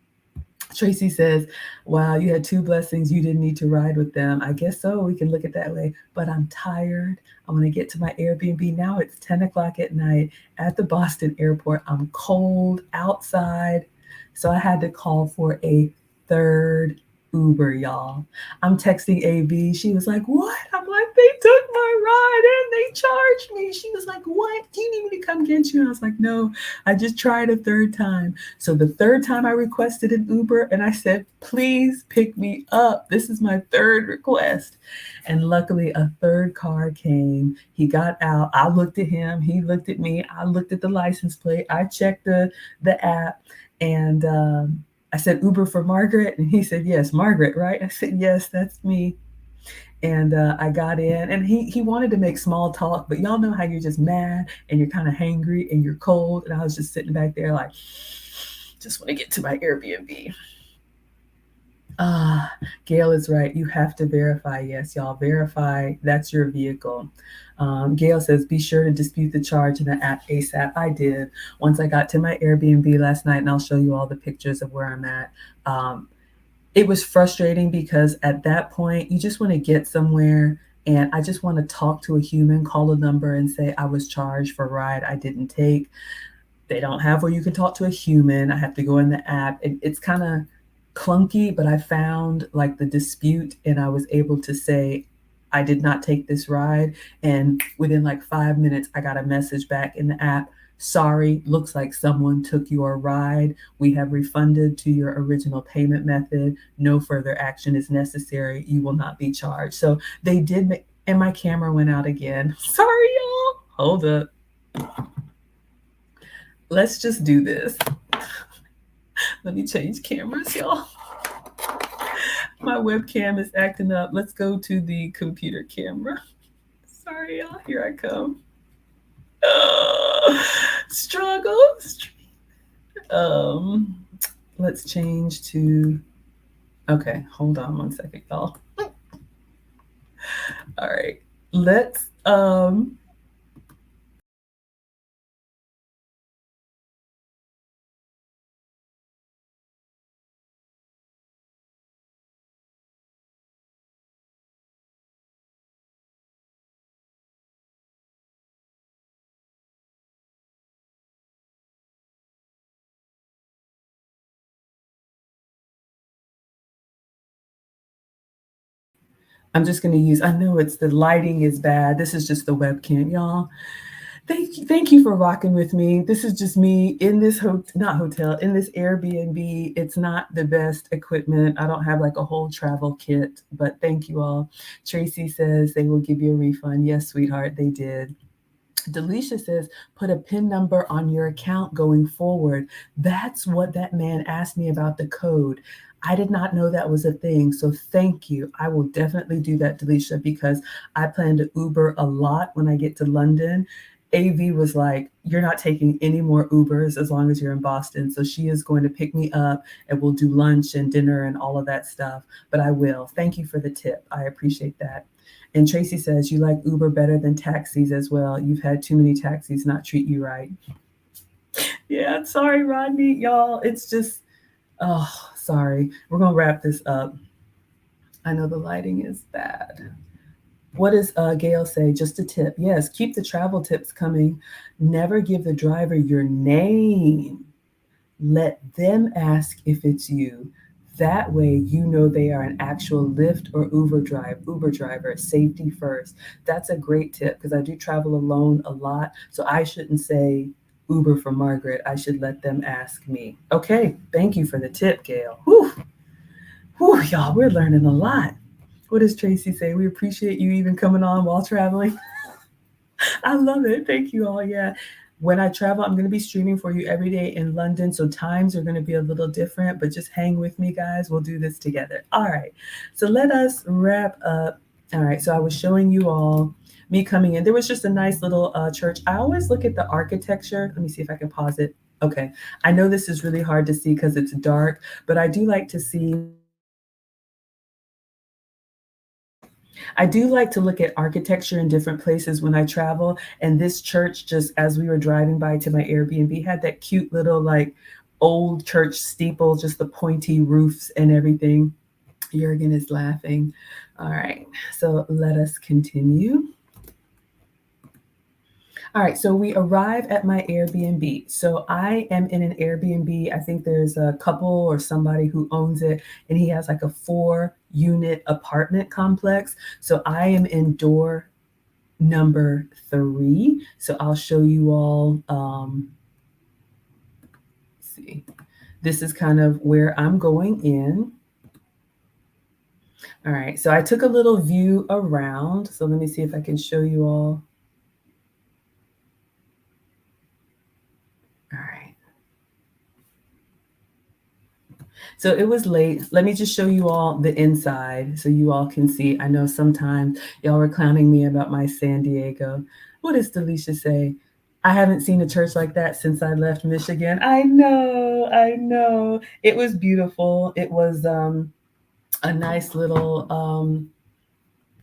Tracy says, "Wow, you had two blessings. You didn't need to ride with them." I guess so. We can look at it that way. But I'm tired. I want to get to my Airbnb. Now it's 10 o'clock at night at the Boston airport. I'm cold outside. So I had to call for a third Uber, y'all. I'm texting AB. She was like, "What?" I'm like, "They took my ride and they charged me." She was like, "What? Do you need me to come get you?" And I was like, "No, I just tried a third time." So the third time I requested an Uber and I said, "Please pick me up. This is my third request." And luckily, a third car came. He got out. I looked at him. He looked at me. I looked at the license plate. I checked the app. And I said, "Uber for Margaret?" And he said, "Yes, Margaret, right?" I said, "Yes, that's me." And I got in, and he wanted to make small talk, but y'all know how you're just mad and you're kind of hangry and you're cold. And I was just sitting back there like, just want to get to my Airbnb. Ah, Gail is right. You have to verify. Yes, y'all verify that's your vehicle. Gail says, "Be sure to dispute the charge in the app ASAP." I did once I got to my Airbnb last night, and I'll show you all the pictures of where I'm at. It was frustrating because at that point, you just want to get somewhere. And I just want to talk to a human, call a number and say, "I was charged for a ride I didn't take." They don't have where you can talk to a human. I have to go in the app. It's kind of clunky, but I found like the dispute and I was able to say, "I did not take this ride." And within like 5 minutes, I got a message back in the app. "Sorry, looks like someone took your ride. We have refunded to your original payment method. No further action is necessary. You will not be charged." So they did make, and my camera went out again. Sorry, y'all. Hold up. Let's just do this. Let me change cameras, y'all. My webcam is acting up. Let's go to the computer camera. Sorry, y'all. Here I come. Struggle. Um, let's change to. Okay, hold on 1 second, y'all. All right, let's. I'm just gonna use. I know it's the lighting is bad. This is just the webcam, y'all. Thank you for rocking with me. This is just me in this not hotel, in this Airbnb. It's not the best equipment. I don't have like a whole travel kit, but thank you all. Tracy says they will give you a refund. Yes, sweetheart, they did. Delisha says, put a PIN number on your account going forward. That's what that man asked me about the code. I did not know that was a thing. So thank you. I will definitely do that, Delisha, because I plan to Uber a lot when I get to London. AV was like, you're not taking any more Ubers as long as you're in Boston. So she is going to pick me up and we'll do lunch and dinner and all of that stuff. But I will. Thank you for the tip. I appreciate that. And Tracy says, you like Uber better than taxis as well. You've had too many taxis not treat you right. Yeah, sorry, Rodney. Y'all, it's just, oh, sorry. We're going to wrap this up. I know the lighting is bad. What does Gail say? Just a tip. Yes, keep the travel tips coming. Never give the driver your name. Let them ask if it's you. That way, you know they are an actual Lyft or Uber driver. Safety first. That's a great tip because I do travel alone a lot. So I shouldn't say Uber for Margaret. I should let them ask me. Okay, thank you for the tip, Gail. Whew, whew, y'all, we're learning a lot. What does Tracy say? We appreciate you even coming on while traveling. I love it. Thank you all. Yeah. When I travel, I'm going to be streaming for you every day in London. So times are going to be a little different, but just hang with me, guys. We'll do this together. All right. So let us wrap up. All right. So I was showing you all me coming in. There was just a nice little church. I always look at the architecture. Let me see if I can pause it. Okay. I know this is really hard to see because it's dark, but I do like to see. I do like to look at architecture in different places when I travel. And this church, just as we were driving by to my Airbnb, had that cute little like old church steeple, just the pointy roofs and everything. Jurgen is laughing. All right, so let us continue. All right, so we arrive at my Airbnb. So I am in an Airbnb. I think there's a couple or somebody who owns it, and he has like a 4-unit apartment complex. So I am in door number 3. So I'll show you all. See, this is kind of where I'm going in. All right, so I took a little view around. So let me see if I can show you all. All right. So it was late. Let me just show you all the inside so you all can see. I know sometimes y'all were clowning me about my San Diego. What does Delisha say? I haven't seen a church like that since I left Michigan. I know, I know. It was beautiful. It was a nice little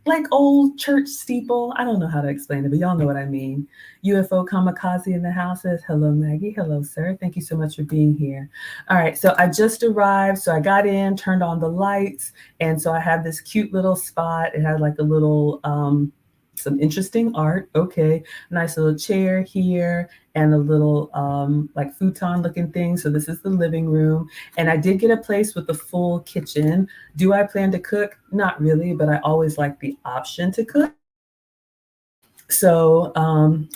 like old church steeple. I don't know how to explain it, but y'all know what I mean. UFO Kamikaze in the house says, hello, Maggie. Hello, sir. Thank you so much for being here. All right, so I just arrived. So I got in, turned on the lights, and so I have this cute little spot. It had like a little, some interesting art. Okay, nice little chair here and a little like futon looking thing. So this is the living room. And I did get a place with a full kitchen. Do I plan to cook? Not really, but I always like the option to cook. So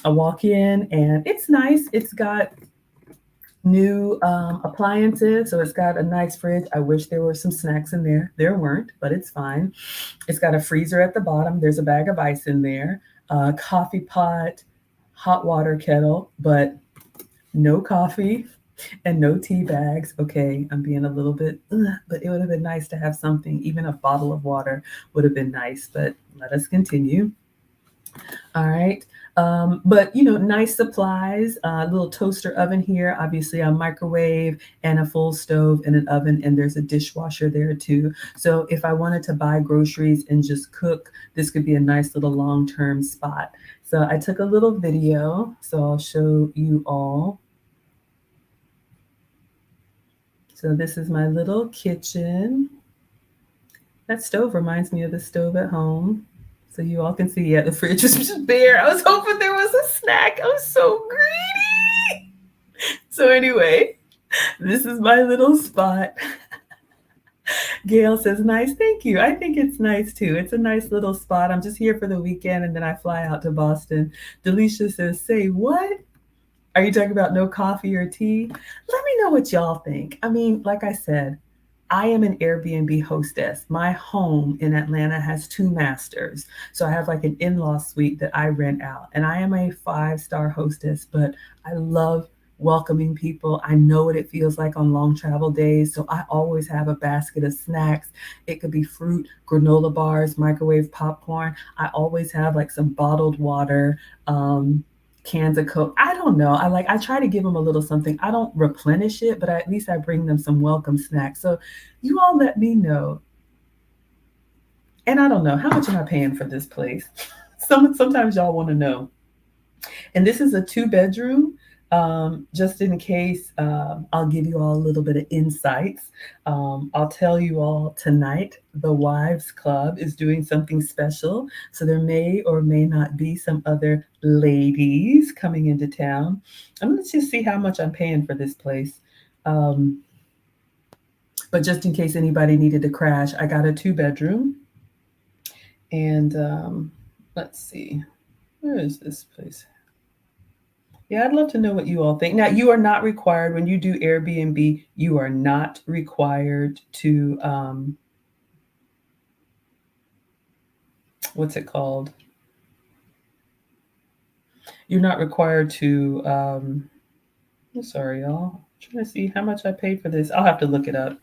I walk in and it's nice. It's got new appliances. So it's got a nice fridge. I wish there were some snacks in there. There weren't, but it's fine. It's got a freezer at the bottom. There's a bag of ice in there, coffee pot, hot water kettle, but no coffee and no tea bags. Okay, I'm being a little bit, but it would have been nice to have something. Even a bottle of water would have been nice, but let us continue. All right. But nice supplies, a little toaster oven here, obviously a microwave and a full stove and an oven, and there's a dishwasher there too. So if I wanted to buy groceries and just cook, this could be a nice little long-term spot. So I took a little video, so I'll show you all. So this is my little kitchen. That stove reminds me of the stove at home. So you all can see, yeah, the fridge was just bare. I was hoping there was a snack. I was so greedy. So anyway, this is my little spot. Gail says, nice, thank you. I think it's nice too. It's a nice little spot. I'm just here for the weekend and then I fly out to Boston. Delisha says, say what? Are you talking about no coffee or tea? Let me know what y'all think. I mean, like I said, I am an Airbnb hostess. My home in Atlanta has two masters. So I have like an in law suite that I rent out. And I am a 5-star hostess, but I love welcoming people. I know what it feels like on long travel days. So I always have a basket of snacks. It could be fruit, granola bars, microwave popcorn. I always have like some bottled water. Cans of Coke. I don't know. I try to give them a little something. I don't replenish it, but at least I bring them some welcome snacks. So you all let me know. And I don't know, how much am I paying for this place? Sometimes y'all want to know. And this is a 2 bedroom. Just in case, I'll give you all a little bit of insights. I'll tell you all tonight the Wives Club is doing something special. So there may or may not be some other ladies coming into town. I'm going to just see how much I'm paying for this place. Um, but just in case anybody needed to crash, I got a 2 bedroom. And let's see, where is this place? Yeah, I'd love to know what you all think. Now, you are not required when you do Airbnb, you are not required to, what's it called? You're not required to, I'm sorry, y'all. I'm trying to see how much I paid for this. I'll have to look it up.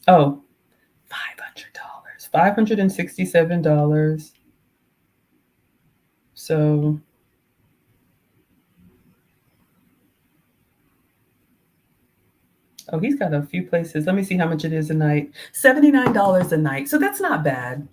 Oh, $500, $567. So, oh, he's got a few places. Let me see how much it is a night. $79 a night. So that's not bad.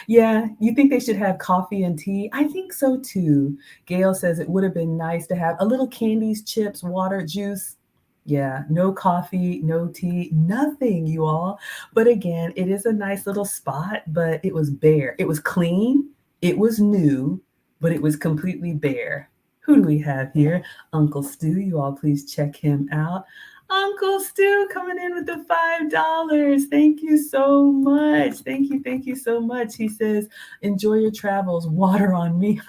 Yeah, you think they should have coffee and tea? I think so too. Gail says it would have been nice to have a little candies, chips, water, juice. Yeah, no coffee, no tea, nothing, you all. But again, it is a nice little spot, but it was bare. It was clean, it was new, but it was completely bare. Who do we have here? Uncle Stu. You all please check him out. Uncle Stu coming in with the $5. Thank you so much. Thank you so much. He says, enjoy your travels. Water on me.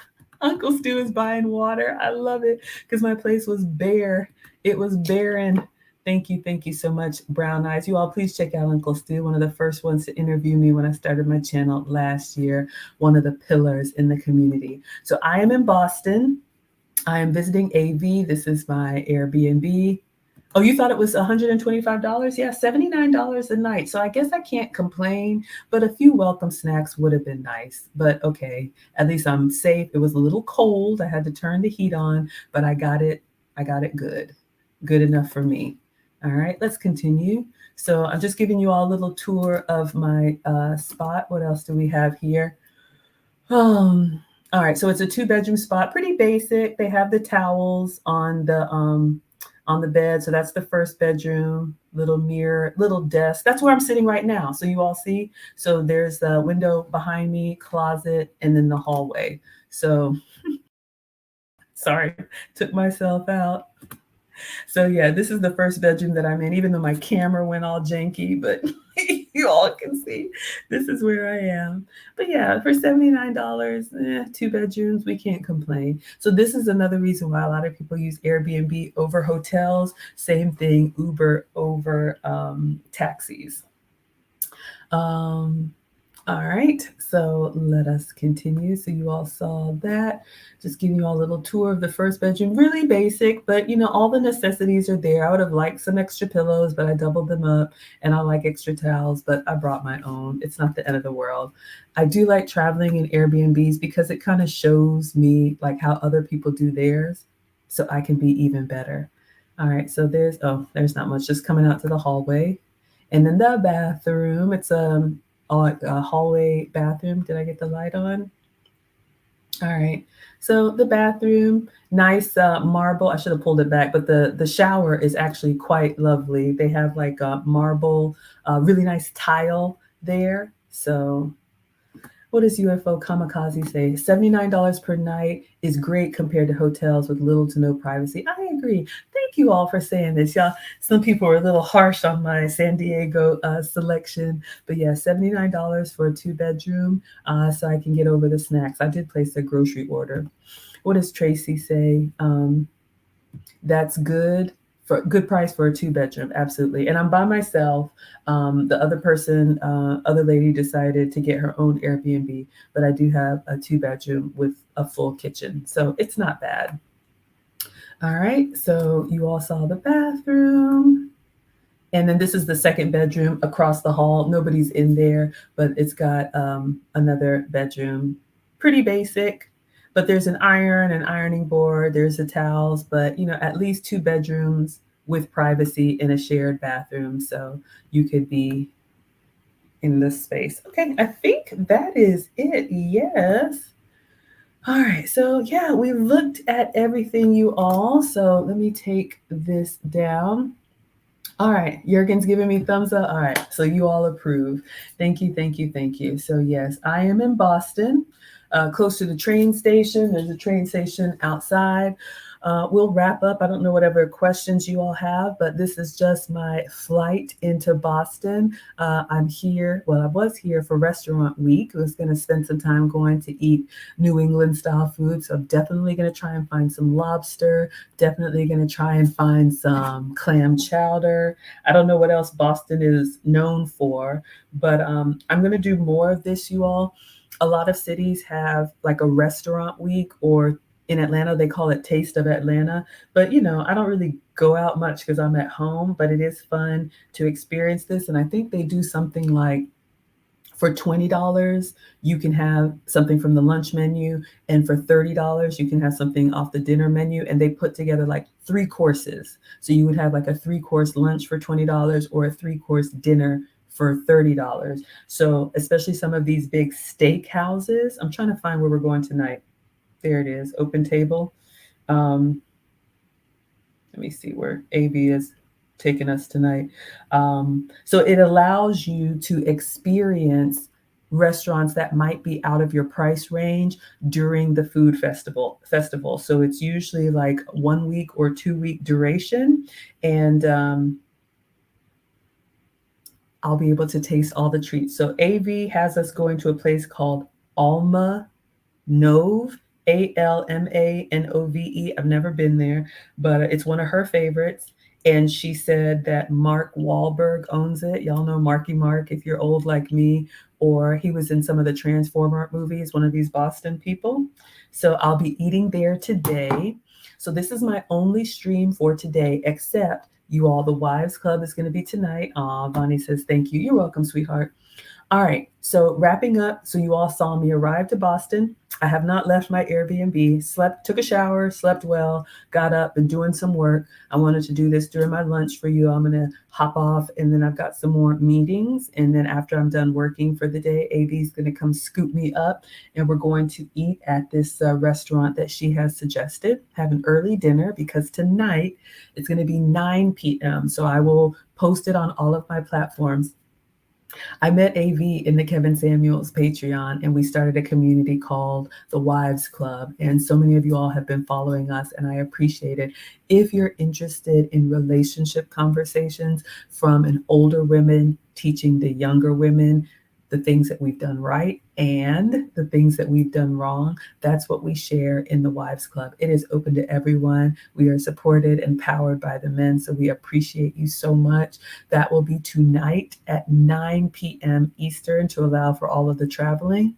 Uncle Stu is buying water. I love it because my place was bare. It was barren. Thank you so much, Brown Eyes. You all please check out Uncle Stu, one of the first ones to interview me when I started my channel last year, one of the pillars in the community. So I am in Boston. I am visiting AV. This is my Airbnb. Oh, you thought it was $125? Yeah, $79 a night. So I guess I can't complain, but a few welcome snacks would have been nice. But okay, at least I'm safe. It was a little cold. I had to turn the heat on, but I got it. I got it good. Good enough for me. All right, let's continue. So I'm just giving you all a little tour of my spot. What else do we have here? All right, so it's a 2 bedroom spot, pretty basic. They have the towels on the bed. So that's the first bedroom, little mirror, little desk. That's where I'm sitting right now. So you all see. So there's the window behind me, closet, and then the hallway. So sorry, took myself out. So yeah, this is the first bedroom that I'm in, even though my camera went all janky, but you all can see this is where I am. But yeah, for $79, 2 bedrooms, we can't complain. So this is another reason why a lot of people use Airbnb over hotels. Same thing, Uber over taxis. Um, all right, so let us continue. So you all saw that. Just giving you all a little tour of the first bedroom. Really basic, but all the necessities are there. I would have liked some extra pillows, but I doubled them up. And I like extra towels, but I brought my own. It's not the end of the world. I do like traveling in Airbnbs because it kind of shows me like how other people do theirs, so I can be even better. All right, so there's not much. Just coming out to the hallway. And then the bathroom, it's a hallway bathroom. Did I get the light on? All right. So the bathroom, nice marble. I should have pulled it back, but the shower is actually quite lovely. They have like a marble, really nice tile there. So what does UFO Kamikaze say? $79 per night is great compared to hotels with little to no privacy. I agree. Thank you all for saying this. Y'all, some people are a little harsh on my San Diego selection, but yeah, $79 for a 2 bedroom, so I can get over the snacks. I did place a grocery order. What does Tracy say? That's good. for good price for a 2 bedroom, absolutely. And I'm by myself. The other person, other lady decided to get her own Airbnb, but I do have a 2 bedroom with a full kitchen, so it's not bad. All right, so you all saw the bathroom. And then this is the second bedroom across the hall. Nobody's in there, but it's got another bedroom. Pretty basic, but there's an ironing board, there's the towels, but at least 2 bedrooms with privacy in a shared bathroom. So you could be in this space. Okay, I think that is it. Yes. All right, so yeah, we looked at everything, you all. So let me take this down. All right, Jurgen's giving me thumbs up. All right, so you all approve. Thank you, thank you, thank you. So yes, I am in Boston, close to the train station. There's a train station outside. We'll wrap up. I don't know whatever questions you all have, but this is just my flight into Boston. I'm here. Well, I was here for Restaurant Week. I was going to spend some time going to eat New England style food. So I'm definitely going to try and find some lobster. Definitely going to try and find some clam chowder. I don't know what else Boston is known for, but I'm going to do more of this, you all. A lot of cities have like a restaurant week, or in Atlanta, they call it Taste of Atlanta. But I don't really go out much because I'm at home, but it is fun to experience this. And I think they do something like for $20, you can have something from the lunch menu, and for $30, you can have something off the dinner menu. And they put together like 3 courses. So you would have like a 3 course lunch for $20 or a 3 course dinner for $30. So especially some of these big steak houses, I'm trying to find where we're going tonight. There it is, open table. Um, Let me see where AV is taking us tonight. So it allows you to experience restaurants that might be out of your price range during the food festival. So it's usually like 1 week or 2 week duration, and I'll be able to taste all the treats. So AV has us going to a place called Alma Nove, Almanove. I've never been there, but it's one of her favorites. And she said that Mark Wahlberg owns it. Y'all know Marky Mark if you're old like me, or he was in some of the Transformer movies, one of these Boston people. So I'll be eating there today. So this is my only stream for today, except you all, the Wives Club is going to be tonight. Aw, Bonnie says, thank you. You're welcome, sweetheart. All right, so wrapping up, so you all saw me arrive to Boston. I have not left my Airbnb, took a shower, slept well, got up and doing some work. I wanted to do this during my lunch for you. I'm gonna hop off, and then I've got some more meetings. And then after I'm done working for the day, AB's gonna come scoop me up, and we're going to eat at this restaurant that she has suggested. Have an early dinner because tonight it's gonna be 9 p.m. So I will post it on all of my platforms. I met AV in the Kevin Samuels Patreon, and we started a community called the Wives Club. And so many of you all have been following us, and I appreciate it. If you're interested in relationship conversations from an older women teaching the younger women the things that we've done right and the things that we've done wrong, that's what we share in the Wives Club. It is open to everyone. We are supported and powered by the men, so we appreciate you so much. That will be tonight at 9 p.m. Eastern to allow for all of the traveling.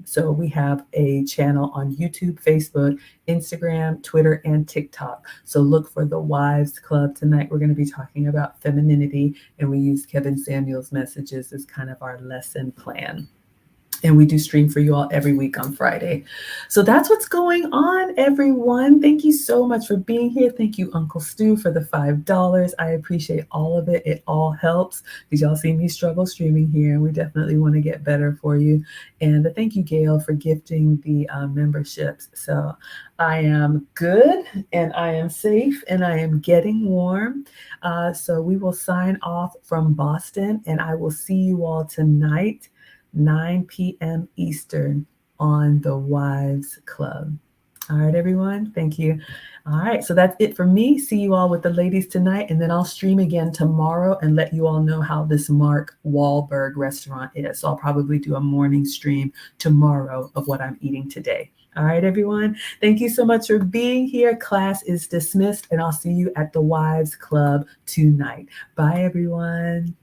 So we have a channel on YouTube, Facebook, Instagram, Twitter, and TikTok. So look for the Wives Club tonight. We're going to be talking about femininity, and we use Kevin Samuels' messages as kind of our lesson plan. And we do stream for you all every week on Friday. So that's what's going on, everyone. Thank you so much for being here. Thank you, Uncle Stu, for the $5. I appreciate all of it. It all helps because y'all see me struggle streaming here, and we definitely want to get better for you. And thank you, Gail, for gifting the memberships. So I am good, and I am safe, and I am getting warm. So we will sign off from Boston, and I will see you all tonight, 9 p.m. Eastern, on the Wives Club. All right, everyone. Thank you. All right, so that's it for me. See you all with the ladies tonight, and then I'll stream again tomorrow and let you all know how this Mark Wahlberg restaurant is. So I'll probably do a morning stream tomorrow of what I'm eating today. All right, everyone. Thank you so much for being here. Class is dismissed, and I'll see you at the Wives Club tonight. Bye, everyone.